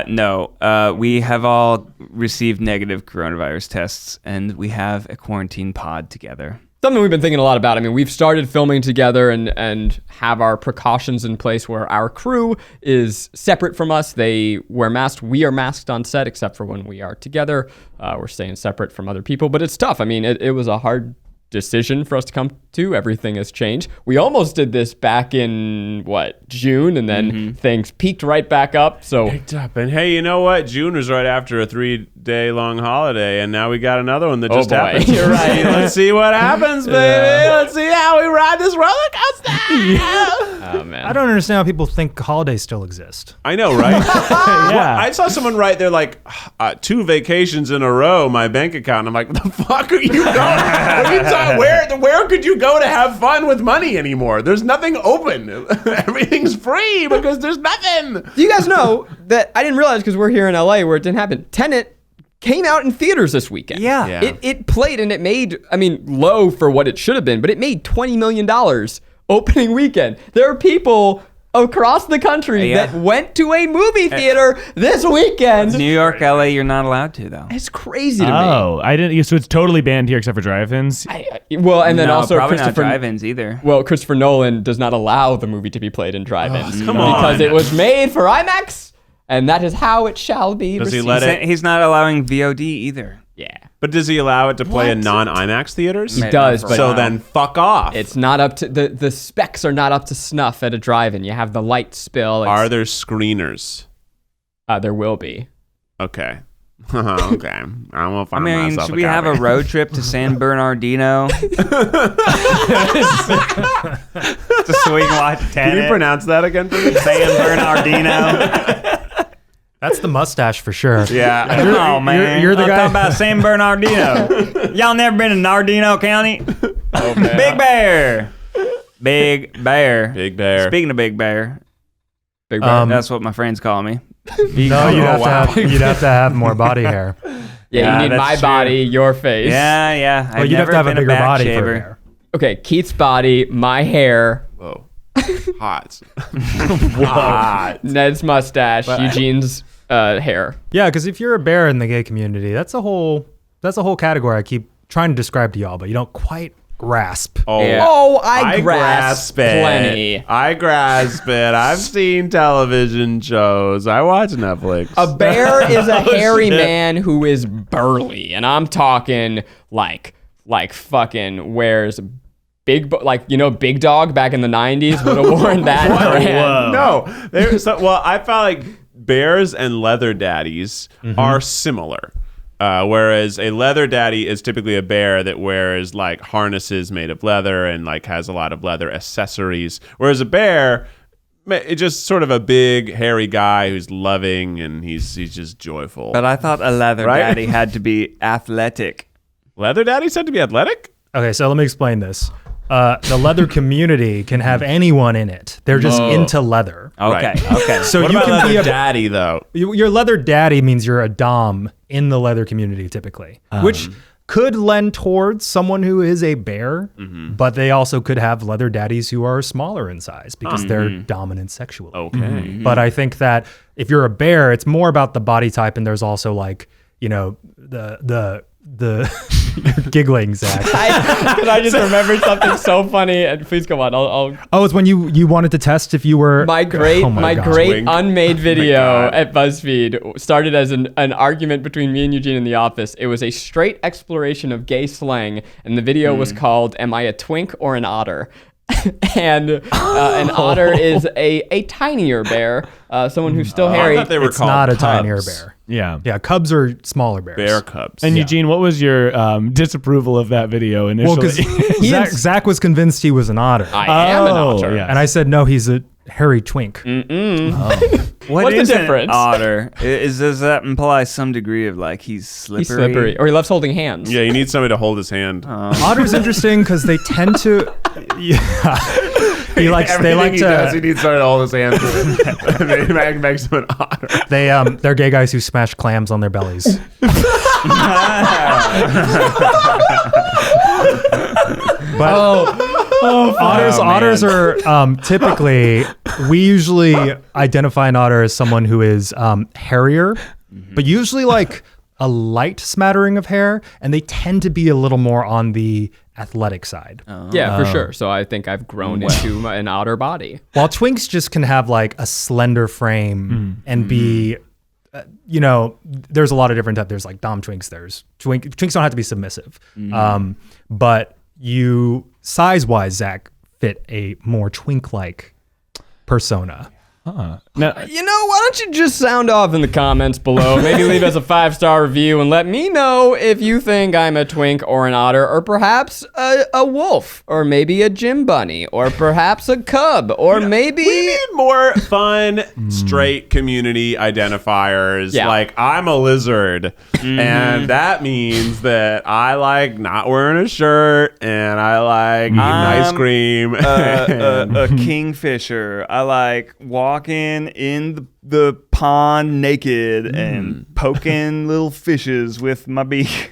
no, we have all received negative coronavirus tests, and we have a quarantine pod together. Something we've been thinking a lot about. I mean, we've started filming together and have our precautions in place where our crew is separate from us. They wear masks. We are masked on set, except for when we are together. We're staying separate from other people, but it's tough. I mean, it was a hard decision for us to come to. Everything has changed. We almost did this back in June, and then things peaked right back up. So Picked up. And hey, you know what? June was right after a 3-day long holiday, and now we got another one that just happened. You're right. Let's see what happens, baby. Let's see how we ride this roller coaster. Oh man. I don't understand how people think holidays still exist. I know, right? Yeah. Well, I saw someone write there like 2 vacations in a row, my bank account. I'm like, what the fuck are you going? What are you talking? Where could you go to have fun with money anymore? There's nothing open. Everything's free because there's nothing. Do you guys know that I didn't realize because we're here in LA where it didn't happen? Tenet came out in theaters this weekend. Yeah. It played and it made, low for what it should have been, but it made $20 million opening weekend. There are people across the country that went to a movie theater this weekend. New York, LA, you're not allowed to though. It's crazy to me. Oh, I didn't. So it's totally banned here except for drive-ins. Well, and then No, also probably not Christopher. drive-ins either. Well, Christopher Nolan does not allow the movie to be played in drive-ins come on. because it was made for IMAX, and that is how it shall be. Does he received. let it? He's not allowing VOD either. Yeah, But does he allow it to play in non-IMAX theaters? he does, but So then fuck off. it's not up to the specs are not up to snuff at a drive-in. You have the light spill. Are there screeners? There will be. Okay. Okay. I will find myself should we have a road trip to San Bernardino? Just so we can watch Can Tenet. you pronounce that again for me? San Bernardino. That's the mustache for sure. Yeah. Oh man, you're the I'm guy- talking about San Bernardino. Y'all never been to Nardino County? Oh, man. Big Bear. Big Bear. Big Bear. Speaking of Big Bear, Big Bear. that's what my friends call me. No, you'd have to have more body hair. Yeah, you need that's my true. body, your face. Yeah. Well, I've you'd have never to have a been bigger back body for a shaver. bear. Okay, Keith's body, my hair, Whoa. Hot. Hot. Ned's mustache, Eugene's hair. Yeah, because if you're a bear in the gay community, that's a whole category I keep trying to describe to y'all, but you don't quite grasp. Oh, Yeah. Oh, I grasp it. plenty. I grasp it. I've seen television shows. I watch Netflix. A bear is a hairy shit. man who is burly, and I'm talking like fucking wears Big Dog back in the 90s would have worn that brand. No. Well, I felt like bears and leather daddies are similar. Whereas a leather daddy is typically a bear that wears like harnesses made of leather and like has a lot of leather accessories. Whereas a bear, it's just sort of a big hairy guy who's loving and he's just joyful. But I thought a leather Right? daddy had to be athletic. Leather daddy said to be athletic? Okay, so let me explain this. The leather community can have anyone in it. They're just into leather. Okay, Right. okay. So What you about can leather be a daddy though? your leather daddy means you're a dom in the leather community typically, which could lend towards someone who is a bear, but they also could have leather daddies who are smaller in size because they're dominant sexually. Okay. But I think that if you're a bear, it's more about the body type, and there's also like, you know, the you're giggling, Zach. I just remembered something so funny, and please go on. I'll Oh, it's when you wanted to test if you were my great Oh my God. Wink. unmade video God. at BuzzFeed started as an argument between me and Eugene in the office. It was a straight exploration of gay slang, and the video was called "Am I a Twink or an Otter?" And an otter is a tinier bear, someone who's still I hairy. thought they were It's called not a cubs. tinier bear. Yeah. Yeah, cubs are smaller bears. Bear cubs. And Eugene, what was your disapproval of that video Well, initially? because Zach was convinced he was an otter. I am an otter. yeah. And I said, no, he's a hairy twink. What What's the is an difference? otter? Does that imply some degree of like he's slippery? He's slippery, or he loves holding hands. Yeah, you need somebody to hold his hand. Otter's interesting because they tend to. Yeah. They like Everything he does, he to. needs somebody to hold his hand. It makes him an otter. They're gay guys who smash clams on their bellies. But otters are typically, we usually identify an otter as someone who is hairier, but usually like a light smattering of hair, and they tend to be a little more on the athletic side. Yeah, for sure. So I think I've grown into an otter body. While twinks just can have like a slender frame and be, you know, there's a lot of different types. There's like dom twinks. There's twinks don't have to be submissive, but you, size-wise, Zach, fit a more twink-like persona. Now, You know, why don't you just sound off in the comments below? Maybe leave us a 5-star review and let me know if you think I'm a twink or an otter, or perhaps a wolf, or maybe a gym bunny, or perhaps a cub, or maybe... We need more fun, straight community identifiers. Yeah. Like, I'm a lizard, and that means that I like not wearing a shirt, and I like eating ice cream. A kingfisher. I like walking in the pond naked and poking little fishes with my beak.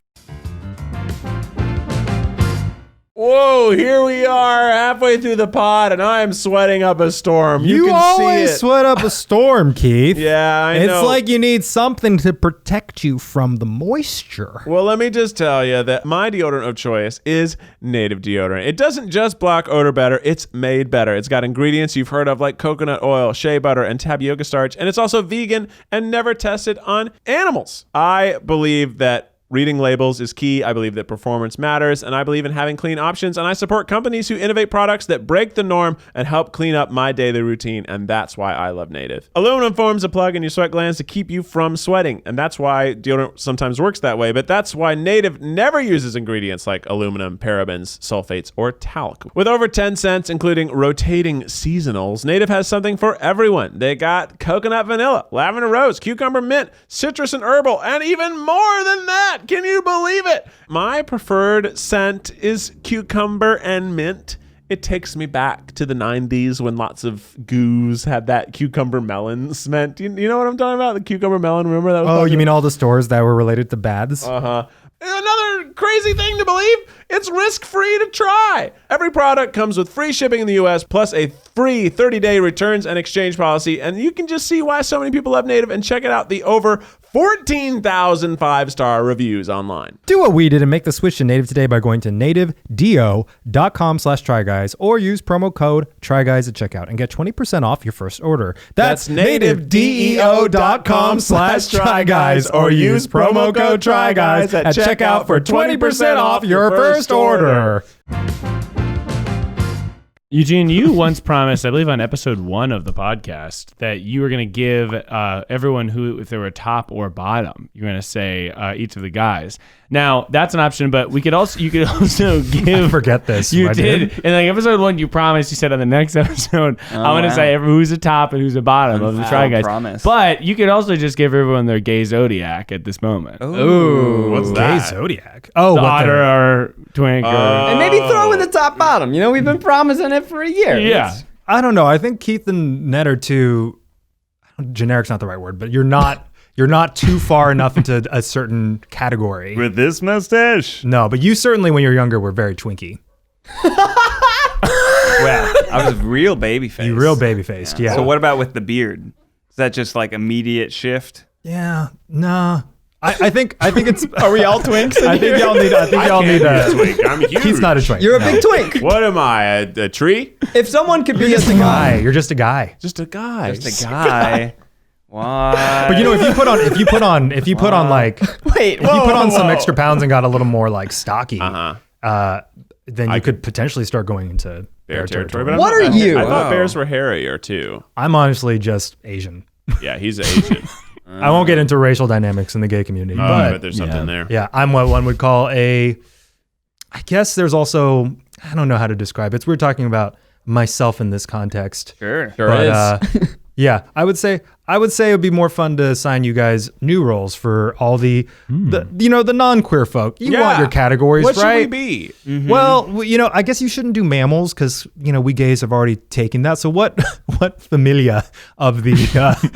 Whoa, here we are halfway through the pod, and I am sweating up a storm. You can always see it. sweat up a storm, Keith. Yeah, I know. It's like you need something to protect you from the moisture. Well, let me just tell you that my deodorant of choice is Native deodorant. It doesn't just block odor better, it's made better. It's got ingredients you've heard of like coconut oil, shea butter, and tapioca starch, and it's also vegan and never tested on animals. I believe that reading labels is key. I believe that performance matters, and I believe in having clean options, and I support companies who innovate products that break the norm and help clean up my daily routine, and that's why I love Native. Aluminum forms a plug in your sweat glands to keep you from sweating, and that's why deodorant sometimes works that way, but that's why Native never uses ingredients like aluminum, parabens, sulfates, or talc. With over 10 scents, including rotating seasonals, Native has something for everyone. They got coconut vanilla, lavender rose, cucumber mint, citrus and herbal, and even more than that. Can you believe it? My preferred scent is cucumber and mint. It takes me back to the 90s when lots of goos had that cucumber melon scent. You know what I'm talking about? The cucumber melon, remember that? Oh, you mean all the stores that were related to baths? Uh-huh. Another crazy thing to believe, it's risk-free to try. Every product comes with free shipping in the US, plus a free 30-day returns and exchange policy, and you can just see why so many people love Native, and check it out, the over 14,000 5-star reviews online. Do what we did and make the switch to Native today by going to nativedeo.com/tryguys or use promo code tryguys at checkout and get 20% off your first order. That's nativedeo.com/tryguys or use promo code tryguys at checkout for 20% off your first order. Eugene, you once promised, I believe on episode 1 of the podcast, that you were going to give everyone who, if they were top or bottom, you're going to say each of the guys. Now, that's an option, but you could also give... I forget this. You did. In like episode 1, you promised, you said on the next episode, I'm going to say who's the top and who's the bottom of the Try Guys. Promise. But you could also just give everyone their gay zodiac at this moment. Ooh, what's Gay that? zodiac. Oh, The what otter or twink or... And maybe throw in the top bottom. You know, we've been promising it for a year. Yeah. I don't know. I think Keith and Ned are too... Generic's not the right word, but you're not too far enough into a certain category. With this mustache? No, but you certainly, when you were younger, were very twinky. Well, I was real baby face. You real baby-faced, yeah. So what about with the beard? Is that just like immediate shift? Yeah, nah. I think it's... Are we all twinks? I think y'all need a twink. I'm huge. He's not a twink. You're a big twink. What am I, a tree? If someone could be Just a guy. You're just a guy. Just a guy. Just a guy. Why? But you know, if you put on like, Wait, if you put on some extra pounds and got a little more like stocky, then you could potentially start going into bear territory. But What are you? I thought bears were hairier too. I'm honestly just Asian. Yeah, he's Asian. I won't get into racial dynamics in the gay community, But there's something there. yeah, I'm what one would call I guess there's also, I don't know how to describe it. We're talking about myself in this context. Sure. But, yeah, I would say it would be more fun to assign you guys new roles for all the non-queer folk. You want your categories, what right? should we be? Mm-hmm. Well, I guess you shouldn't do mammals because we gays have already taken that. So what familia of the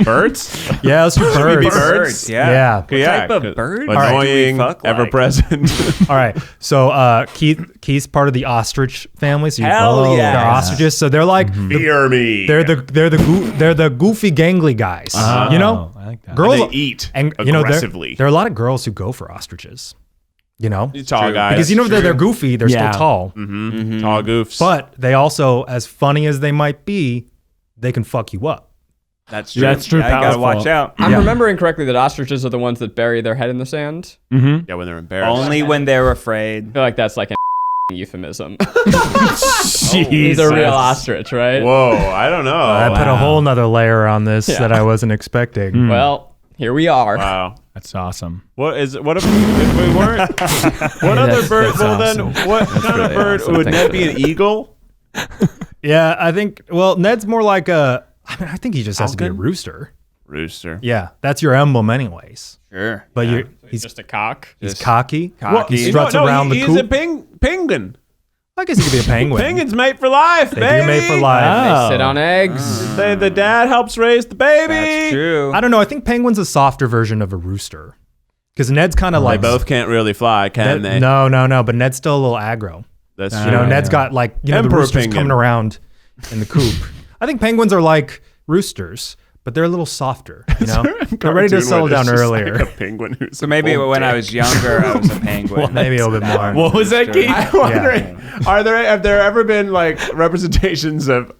Birds? yeah, let's do birds. we be birds? Yeah. What type of bird? Annoying, ever-present. All right. So Keith's part of the ostrich family. So Hell yeah. They're ostriches. So they're like Fear me. they're the goofy gangly guys. I like that. Girls They eat and aggressively. there are a lot of girls who go for ostriches. Tall True. guys. Because they're goofy, they're Yeah. still tall. Tall goofs. But they also, as funny as they might be, they can fuck you up. That's true. That's true. Yeah, you gotta Powerful. watch out. I'm remembering correctly that ostriches are the ones that bury their head in the sand. yeah, when they're embarrassed. Only when they're afraid. I feel like that's like an euphemism. He's a real ostrich, right? Whoa, I don't know. I put a whole nother layer on this that I wasn't expecting. Well, here we are. Wow. That's awesome. What if we weren't? What other bird? Well, then what kind of bird would Ned be? An eagle? Yeah, I think. Well, Ned's more like a. I think he just has to be a rooster. Rooster. Yeah, that's your emblem, anyways. Sure. But He's just a cock. he's cocky. Cocky. He struts around the he's coop. a penguin. I guess he could be a penguin. Penguins mate for life, They baby. do mate for life. They sit on eggs. The dad helps raise the baby. That's true. I don't know. I think penguin's a softer version of a rooster. Because Ned's kind of They like both can't really fly, can they? No. But Ned's still a little aggro. That's You true. know, Ned's got like the Emperor roosters penguin. coming around in the coop. I think penguins are like roosters, but they're a little softer. You know, they're ready to Cartoon settle one down is just earlier. Like a penguin who's So maybe when I was younger, I was a penguin. Maybe a little bit more. What was that, Keith? I'm wondering, have there ever been like representations of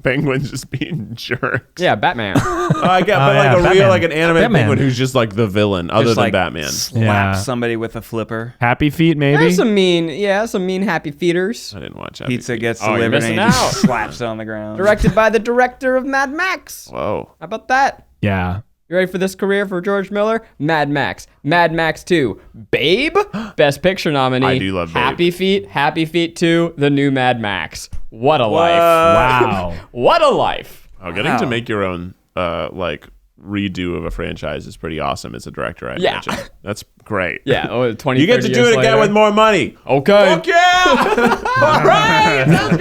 penguins just being jerks? Yeah, Batman. I get, but yeah, like a real, Batman. like an animated Batman. penguin who's just like the villain, other Just, than like, Batman. Slap Yeah. somebody with a flipper. Happy Feet, maybe? There's some mean happy feeders. I didn't watch that. Pizza gets Oh, you're delivered and missing he just out. slaps it on the ground. Directed by the director of Mad Max. Whoa. How about that? Yeah. You ready for this career for George Miller? Mad Max. Mad Max 2. Babe? Best Picture nominee. I do love Babe. Happy Feet 2. The new Mad Max. What a life. Wow. What a life. Oh, getting Wow. to make your own like redo of a franchise is pretty awesome as a director. I Yeah. imagine that's great. Yeah, 20, You get to 30 do years it again later. with more money. Okay. Fuck yeah! All right, sounds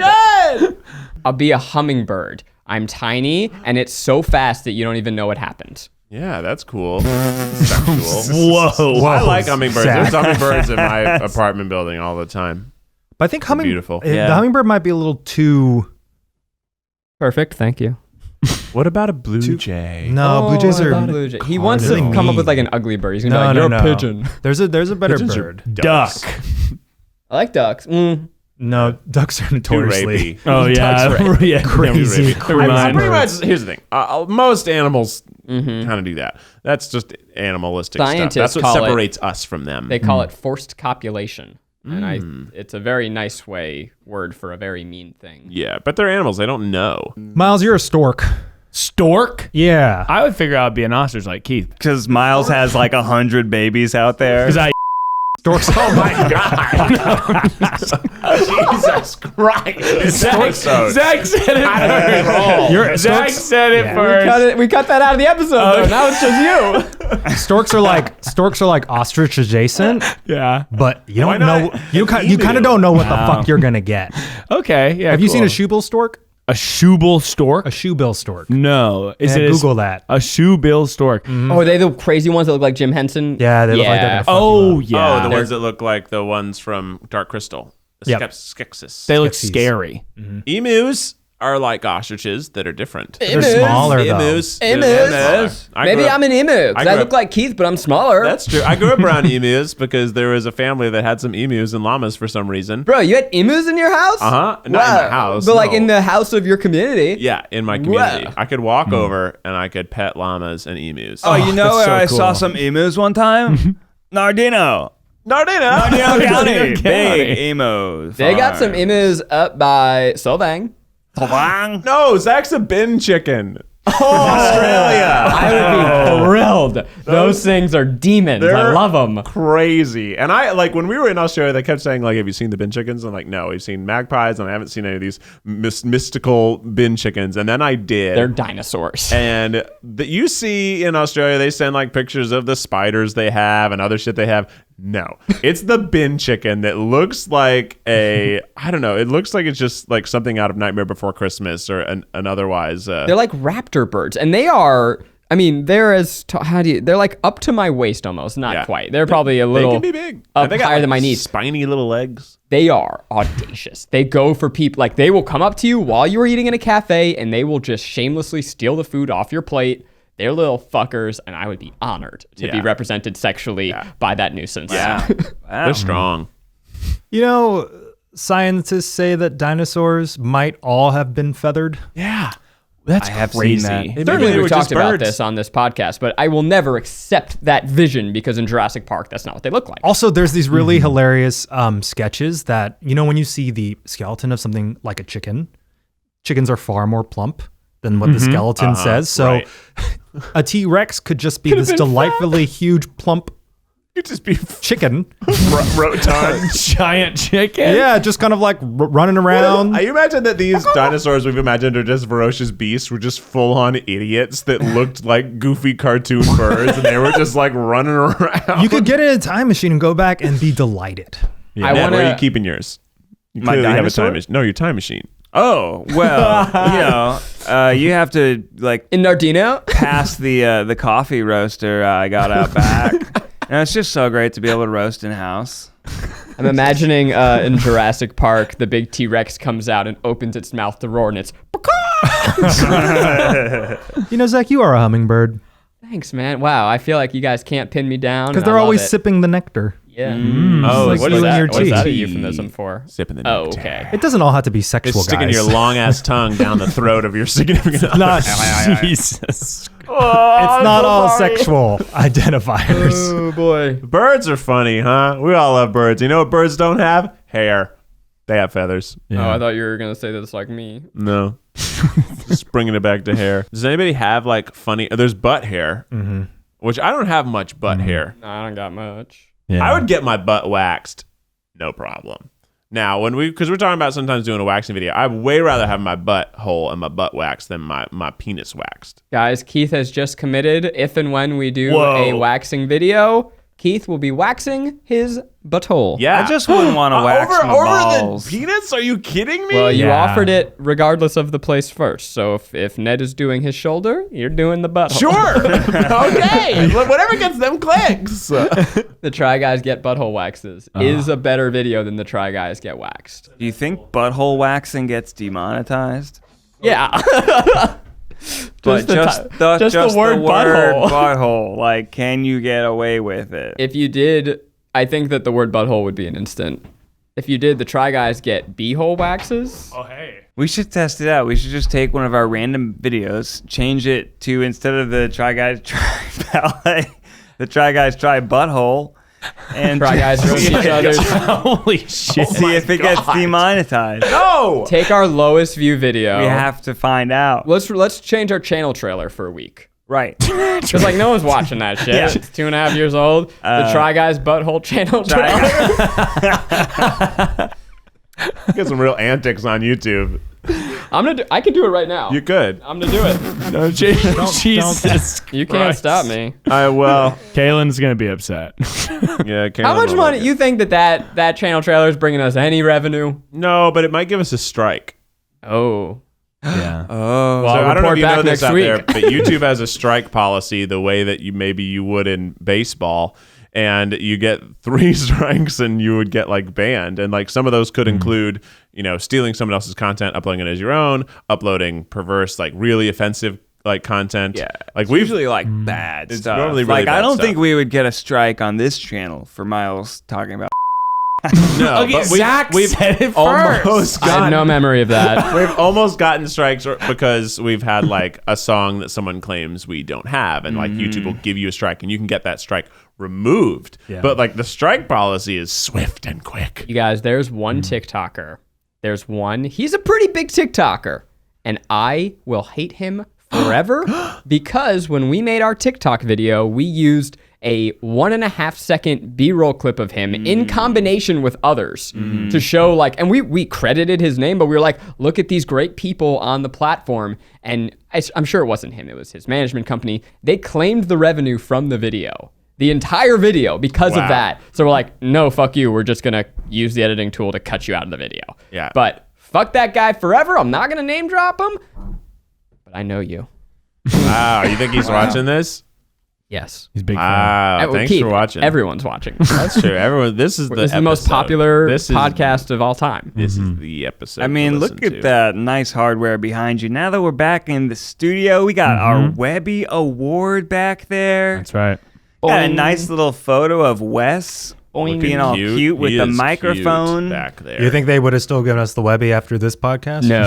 good. I'll be a hummingbird. I'm tiny, and it's so fast that you don't even know what happened. Yeah, that's cool. Sexual. Whoa. I like hummingbirds. Zach. There's hummingbirds in my apartment building all the time. But I think beautiful. The Yeah. hummingbird might be a little too. Perfect, thank you. What about a blue jay? No, blue jays are. Blue jay. He wants really to come up with mean. like an ugly bird. He's gonna be like, you're a pigeon. There's a better Pigeons are bird. ducks. Duck. I like ducks. No, ducks are Too notoriously. rapey. Oh, yeah. yeah. Crazy. I'm pretty much. Here's the thing. Most animals kind of do that. That's just animalistic Scientists stuff. That's what call it- separates us from them. They call it forced copulation. And it's a very nice word for a very mean thing. Yeah, but they're animals. They don't know. Miles, you're a stork. Stork? Yeah. I would figure I'd be an ostrich like Keith. Because Miles has like 100 babies out there. Because I Storks. Oh my god. Jesus Christ! Zach said it first. Zach said it Yeah. first. We cut that out of the episode though. Now it's just you. Storks are like ostrich adjacent, Yeah. but you Why don't know. not You kind of don't know what the fuck you're gonna get. Okay. Yeah. Have you seen a cool. shoebill stork? A shoebill stork? A shoebill stork. No. Is Yeah, it Google that. A shoebill stork. Oh, are they the crazy ones that look like Jim Henson? Yeah, they look like they're gonna fuck Oh, you yeah. Oh, the ones that look like the ones from Dark Crystal. The Yep. Skeksis. They look Skeksis. scary. Emus are like ostriches that are different. They're smaller though. Emus. Emus. Maybe I'm an emu because I grew look up- like Keith, but I'm smaller. That's true. I grew up around emus because there was a family that had some emus and llamas for some reason. Bro, you had emus in your house? Uh-huh. Not in my house, But like no. in the house of your community. Yeah, in my community. Wow. I could walk over and I could pet llamas and emus. Oh, you know that's where so I cool. saw some emus one time? Nardino. Nardina! Nardino County. County. Big emo. They got some farm. emus up by Solvang. Bang. No, Zach's a bin chicken. Australia. I would be thrilled. Those things are demons. I They're love them. Crazy. And I like when we were in Australia, they kept saying like, "Have you seen the bin chickens?" I'm like, "No, we've seen magpies, and I haven't seen any of these mystical bin chickens." And then I did. They're dinosaurs. And you see in Australia, they send like pictures of the spiders they have and other shit they have. No, it's the bin chicken that looks like I don't know. It looks like it's just like something out of Nightmare Before Christmas or an otherwise. They're like raptor birds, and they are. I mean, they're they're like up to my waist almost. Not Yeah. quite. They're probably a little. They can be big. Up They got, higher like, than my knees. Spiny little legs. They are audacious. They go for people. Like they will come up to you while you are eating in a cafe, and they will just shamelessly steal the food off your plate. They're little fuckers, and I would be honored to be Yeah. represented sexually by that nuisance. Yeah, they're strong. You know, scientists say that dinosaurs might all have been feathered. Yeah. That's I have crazy. seen that. Maybe Certainly, they we've were talked just about birds. this on this podcast, but I will never accept that vision because in Jurassic Park, that's not what they look like. Also, there's these really hilarious sketches that, when you see the skeleton of something like a chicken, chickens are far more plump than what the skeleton says. So right. a T-Rex could just be this delightfully huge, plump You'd just be chicken. rotund. Giant chicken. Yeah, just kind of like running around. I imagine that these dinosaurs we've imagined are just ferocious beasts were just full-on idiots that looked like goofy cartoon birds, and they were just like running around. You could get in a time machine and go back and be delighted. I Ned, want where are you to. keeping yours? You My clearly have a dinosaur? time machine. No, your time machine. Oh, well, you have to like In Nardino? pass the coffee roaster I got out back. And it's just so great to be able to roast in house. I'm imagining in Jurassic Park, the big T-Rex comes out and opens its mouth to roar, and it's. Zach, you are a hummingbird Thanks, man. Wow, I feel like you guys can't pin me down. because and they're I love always it. sipping the nectar. Yeah. Oh, like what you is and that? your What is that a tea. euphemism for? Sipping the Oh, nectar. okay. It doesn't all have to be sexual, It's sticking guys. your long-ass tongue down the throat of your significant other. Not Jesus. It's not all sexual identifiers. Oh boy. Birds are funny, huh? We all love birds. You know what birds don't have? Hair. They have feathers. Oh, I thought you were gonna say this like me. No. Just bringing it back to hair. Does anybody have like funny? There's butt hair, which I don't have much butt hair. No, I don't got much. Yeah. I would get my butt waxed, no problem. Now, because we're talking about sometimes doing a waxing video, I'd way rather have my butt hole and my butt waxed than my penis waxed. Guys, Keith has just committed. If and when we do Whoa. a waxing video, Keith will be waxing his butthole. Yeah, I just wouldn't want to wax my over balls. the penis. Are you kidding me? Well, you Yeah. offered it regardless of the place first. So if Ned is doing his shoulder, you're doing the butthole. Sure. Okay. Whatever gets them clicks. The Try Guys Get Butthole Waxes is a better video than the Try Guys Get Waxed. Do you think butthole waxing gets demonetized? Yeah. But Just the word butthole. butthole. Like, can you get away with it? If you did, I think that the word butthole would be an instant. If you did, the Try Guys Get Beehole Waxes. Oh, hey. We should test it out. We should just take one of our random videos, change it to, instead of the Try Guys Try Ballet, the Try Guys Try Butthole, and Try Guys roast each other's. Holy shit. see if it gets demonetized. No. Take our lowest view video. We have to find out. Let's change our channel trailer for a week. Right. Because like no one's watching that shit. Yeah. It's 2.5 years old. The Try Guys Butthole channel trailer. Get some real antics on YouTube. I can do it right now. You could. I'm gonna do it. No, Jesus. You can't Christ. stop me. Well, Kaylin's going to be upset. yeah. How much money you think that channel trailer is bringing us any revenue? No, but it might give us a strike. Oh. Yeah. Oh. Well, So I'll I don't know if report you know back this next out week. there, but YouTube has a strike policy the way that you would in baseball, and you get 3 strikes and you would get like banned, and like some of those could include stealing someone else's content, uploading it as your own, uploading perverse like really offensive like content. Yeah. like It's we've usually like bad It's stuff. normally really like bad I don't stuff. think we would get a strike on this channel for Miles talking about. no, Okay, but Zach we've said it almost first. I have gotten no memory of that. We've almost gotten strikes because we've had like a song that someone claims we don't have, and like YouTube will give you a strike, and you can get that strike removed. Yeah. But like the strike policy is swift and quick. You guys, there's one TikToker. There's one. He's a pretty big TikToker, and I will hate him forever because when we made our TikTok video, we used a 1.5 second B-roll clip of him in combination with others to show like, and we credited his name, but we were like, look at these great people on the platform. And I'm sure it wasn't him. It was his management company. They claimed the revenue from the video, the entire video, because of that. So we're like, no, fuck you. We're just going to use the editing tool to cut you out of the video. Yeah. But fuck that guy forever. I'm not going to name drop him, but I know you. Wow, you think he's watching this? Yes. He's a big fan. Wow, thanks Keith, for watching. Everyone's watching. That's true. Everyone, this is the This is the most episode. popular This is- podcast of all time. This is the episode. I mean, to look listen at to. that nice hardware behind you. Now that we're back in the studio, we got our Webby Award back there. That's right. Got a nice little photo of Wes being all cute with the microphone back there. You think they would have still given us the Webby after this podcast? No.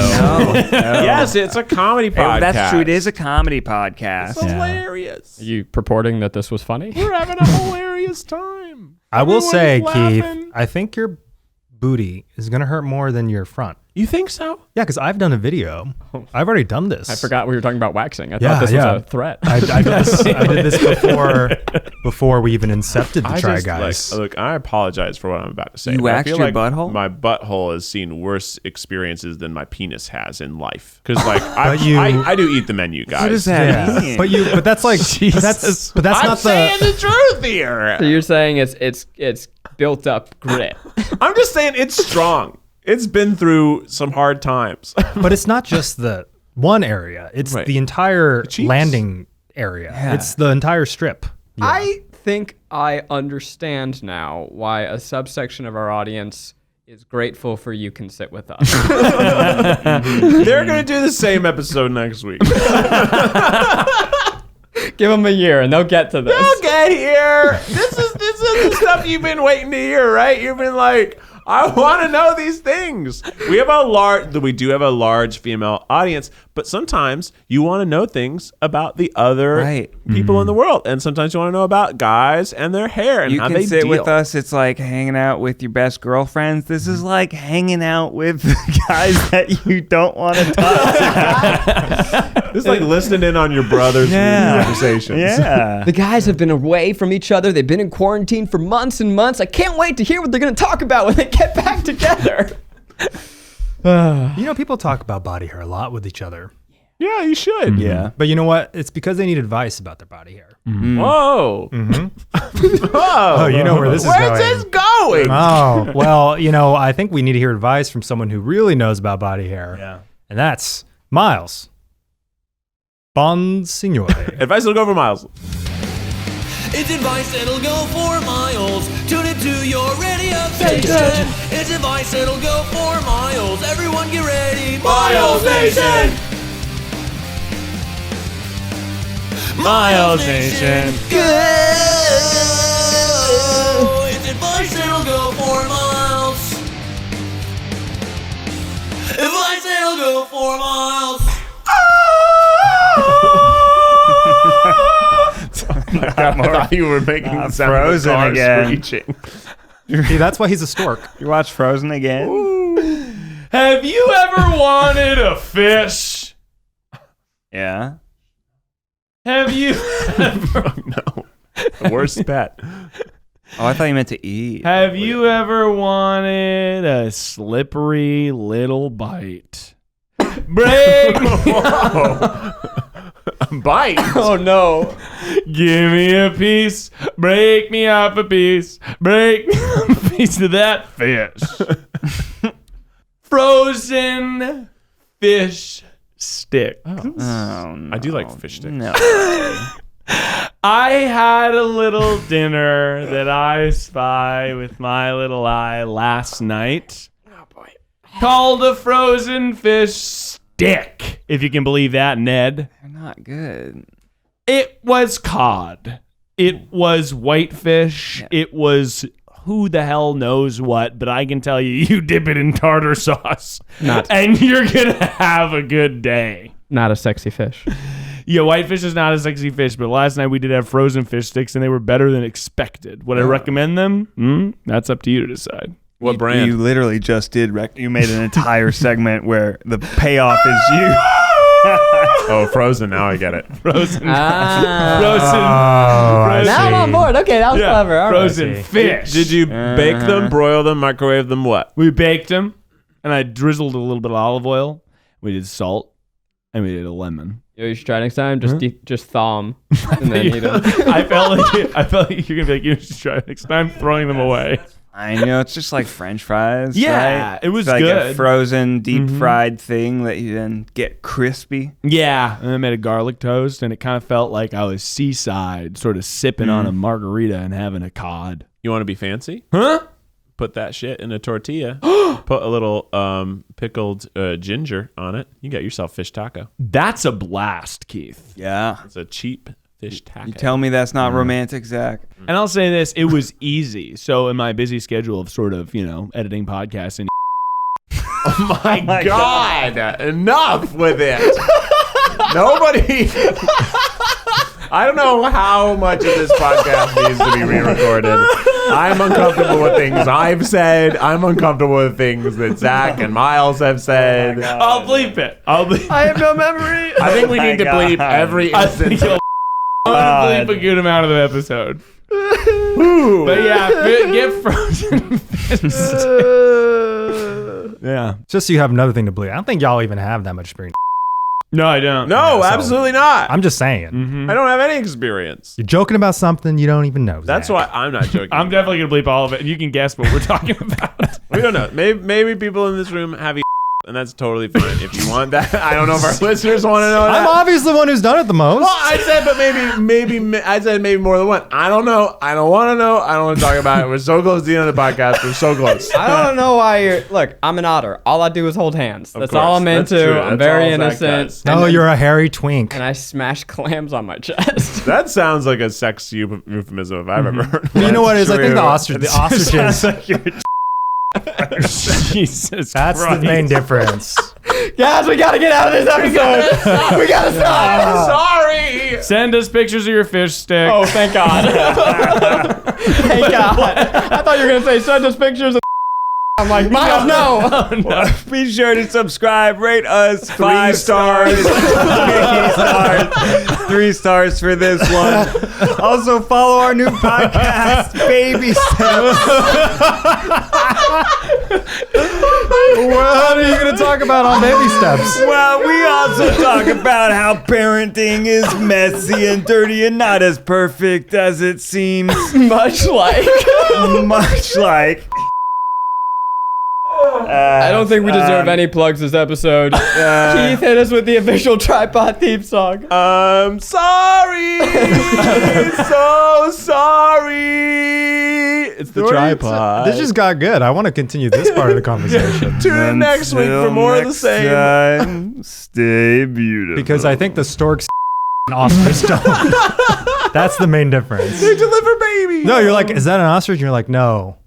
Yes, it's a comedy podcast. That's true. It is a comedy podcast. It's hilarious. Are you purporting that this was funny? We're having a hilarious time. I will say, Everyone's Keith, laughing. I think your booty is going to hurt more than your front. You think so? Yeah, because I've done a video. I've already done this. I forgot we were talking about waxing. I thought this was a threat. I did this before we even incepted the Try Guys. Look, I apologize for what I'm about to say. You but I waxed feel your like butthole? My butthole has seen worse experiences than my penis has in life. Because like I do eat the menu, guys. What does that mean? But that's like Jesus. but that's I'm not saying the truth here. So you're saying it's built up grit. I'm just saying it's strong. It's been through some hard times. But it's not just the one area. It's Right. the entire cheeks. landing area. Yeah. It's the entire strip. Yeah. I think I understand now why a subsection of our audience is grateful for You Can Sit With Us. They're gonna do the same episode next week. Give them a year and they'll get to this. They'll get here. This is the stuff you've been waiting to hear, right? You've been like, I want to know these things. We do have a large female audience, but sometimes you want to know things about the other people in the world, and sometimes you want to know about guys and their hair and You how can they sit deal. with us. It's like hanging out with your best girlfriends. This is like hanging out with guys that you don't want to talk to. It's like listening in on your brother's conversations. Yeah. The guys have been away from each other. They've been in quarantine for months and months. I can't wait to hear what they're going to talk about when they get back together. You know, people talk about body hair a lot with each other. Yeah, you should. Yeah. But you know what? It's because they need advice about their body hair. Whoa. Whoa. Oh, you know where this is Where's going. this going? Oh, well, you know, I think we need to hear advice from someone who really knows about body hair. Yeah. And that's Miles. Bonsignore. Advice will go for Miles. It's advice that'll go for miles. Tune it to your radio station. It's advice that'll go for miles. Everyone get ready. Miles Nation! Miles Nation. Go! It's advice that'll go for miles. Advice that'll go for miles. I thought you were making the sound Frozen of the car again. screeching. See, that's why he's a stork. You watch Frozen again? Have you ever wanted a fish? Yeah. Have you No. The worst pet. Oh, I thought you meant to eat. Have you ever wanted a slippery little bite? Break. Bite. Oh, no. Give me a piece. Break me off a piece. Break me off a piece of that fish. Frozen fish stick. Oh, no. I do like fish sticks. No. I had a little dinner that I spy with my little eye last night. Oh boy. Called a frozen fish stick. If you can believe that, Ned. They're not good. It was cod. It was whitefish. It was who the hell knows what, but I can tell you, you dip it in tartar sauce and you're going to have a good day. Not a sexy fish. Yeah, whitefish is not a sexy fish, but last night we did have frozen fish sticks and they were better than expected. Would I recommend them? That's up to you to decide. What brand? You literally just did. You made an entire segment where the payoff is you. Oh, Frozen. Now I get it. Frozen. I Now I'm see. on board. Okay, that was clever. All right. Frozen fish. Did you bake them, broil them, microwave them, what? We baked them, and I drizzled a little bit of olive oil. We did salt, and we did a lemon. Yo, you should try next time. Just thaw 'em and then eat them. I felt like you're gonna be like, you should try it next time, throwing them away. I know it's just like French fries. Yeah, right? it was it's like a good. frozen, deep fried thing that you then get crispy. Yeah, and I made a garlic toast, and it kind of felt like I was seaside, sort of sipping on a margarita and having a cod. You want to be fancy? Huh? Put that shit in a tortilla. Put a little pickled ginger on it. You got yourself fish taco. That's a blast, Keith. Yeah. It's a cheap Fish taco. You tell me that's not romantic, Zach. And I'll say this, it was easy. So in my busy schedule of sort of, editing podcasts and Oh my God. Enough with it. Nobody. I don't know how much of this podcast needs to be re-recorded. I'm uncomfortable with things I've said. I'm uncomfortable with things that Zach and Miles have said. I'll bleep it. I have no memory. I think we need to bleep every instance. I'll bleep a good amount of the episode. But yeah, get frozen fish. Yeah. Just so you have another thing to believe. I don't think y'all even have that much experience. No, I don't. No, Yeah, so- absolutely not. I'm just saying. I don't have any experience. You're joking about something you don't even know. That's Zach. why I'm not joking. I'm definitely going to bleep all of it, and you can guess what we're talking about. We don't know. Maybe people in this room have and that's totally fine. If you want that, I don't know if our listeners want to know that. I'm obviously the one who's done it the most. Well, I said, but maybe more than one. I don't know. I don't want to know. I don't want to talk about it. We're so close to the end of the podcast. We're so close. I don't know why you're. Look, I'm an otter. All I do is hold hands. That's course. all I'm That's into. true. I'm That's very all Zach innocent. does. No, you're a hairy twink. And I smash clams on my chest. That sounds like a sex euphemism if I've ever heard one. You know what it is? I think the true. ostriches. Jesus That's Christ. the main difference. Guys, we gotta get out of this episode. We gotta stop. Sorry. Send us pictures of your fish stick. Oh, thank God. Thank God. I thought you were gonna say send us pictures of. I'm like, Miles, no. Be sure to subscribe, rate us 5 stars. 3 stars. 3 stars for this one. Also follow our new podcast, Baby Steps. What are you going to talk about on Baby Steps? Well, we also talk about how parenting is messy and dirty and not as perfect as it seems. Much like. I don't think we deserve any plugs this episode. Keith, hit us with the official TryPod theme song. I'm sorry. So sorry. It's the tripod. This just got good. I want to continue this part of the conversation. Tune in next week for more of the same. Time, stay beautiful. Because I think the storks and ostrich don't. That's the main difference. They deliver babies. No, you're like, is that an ostrich? And you're like, no.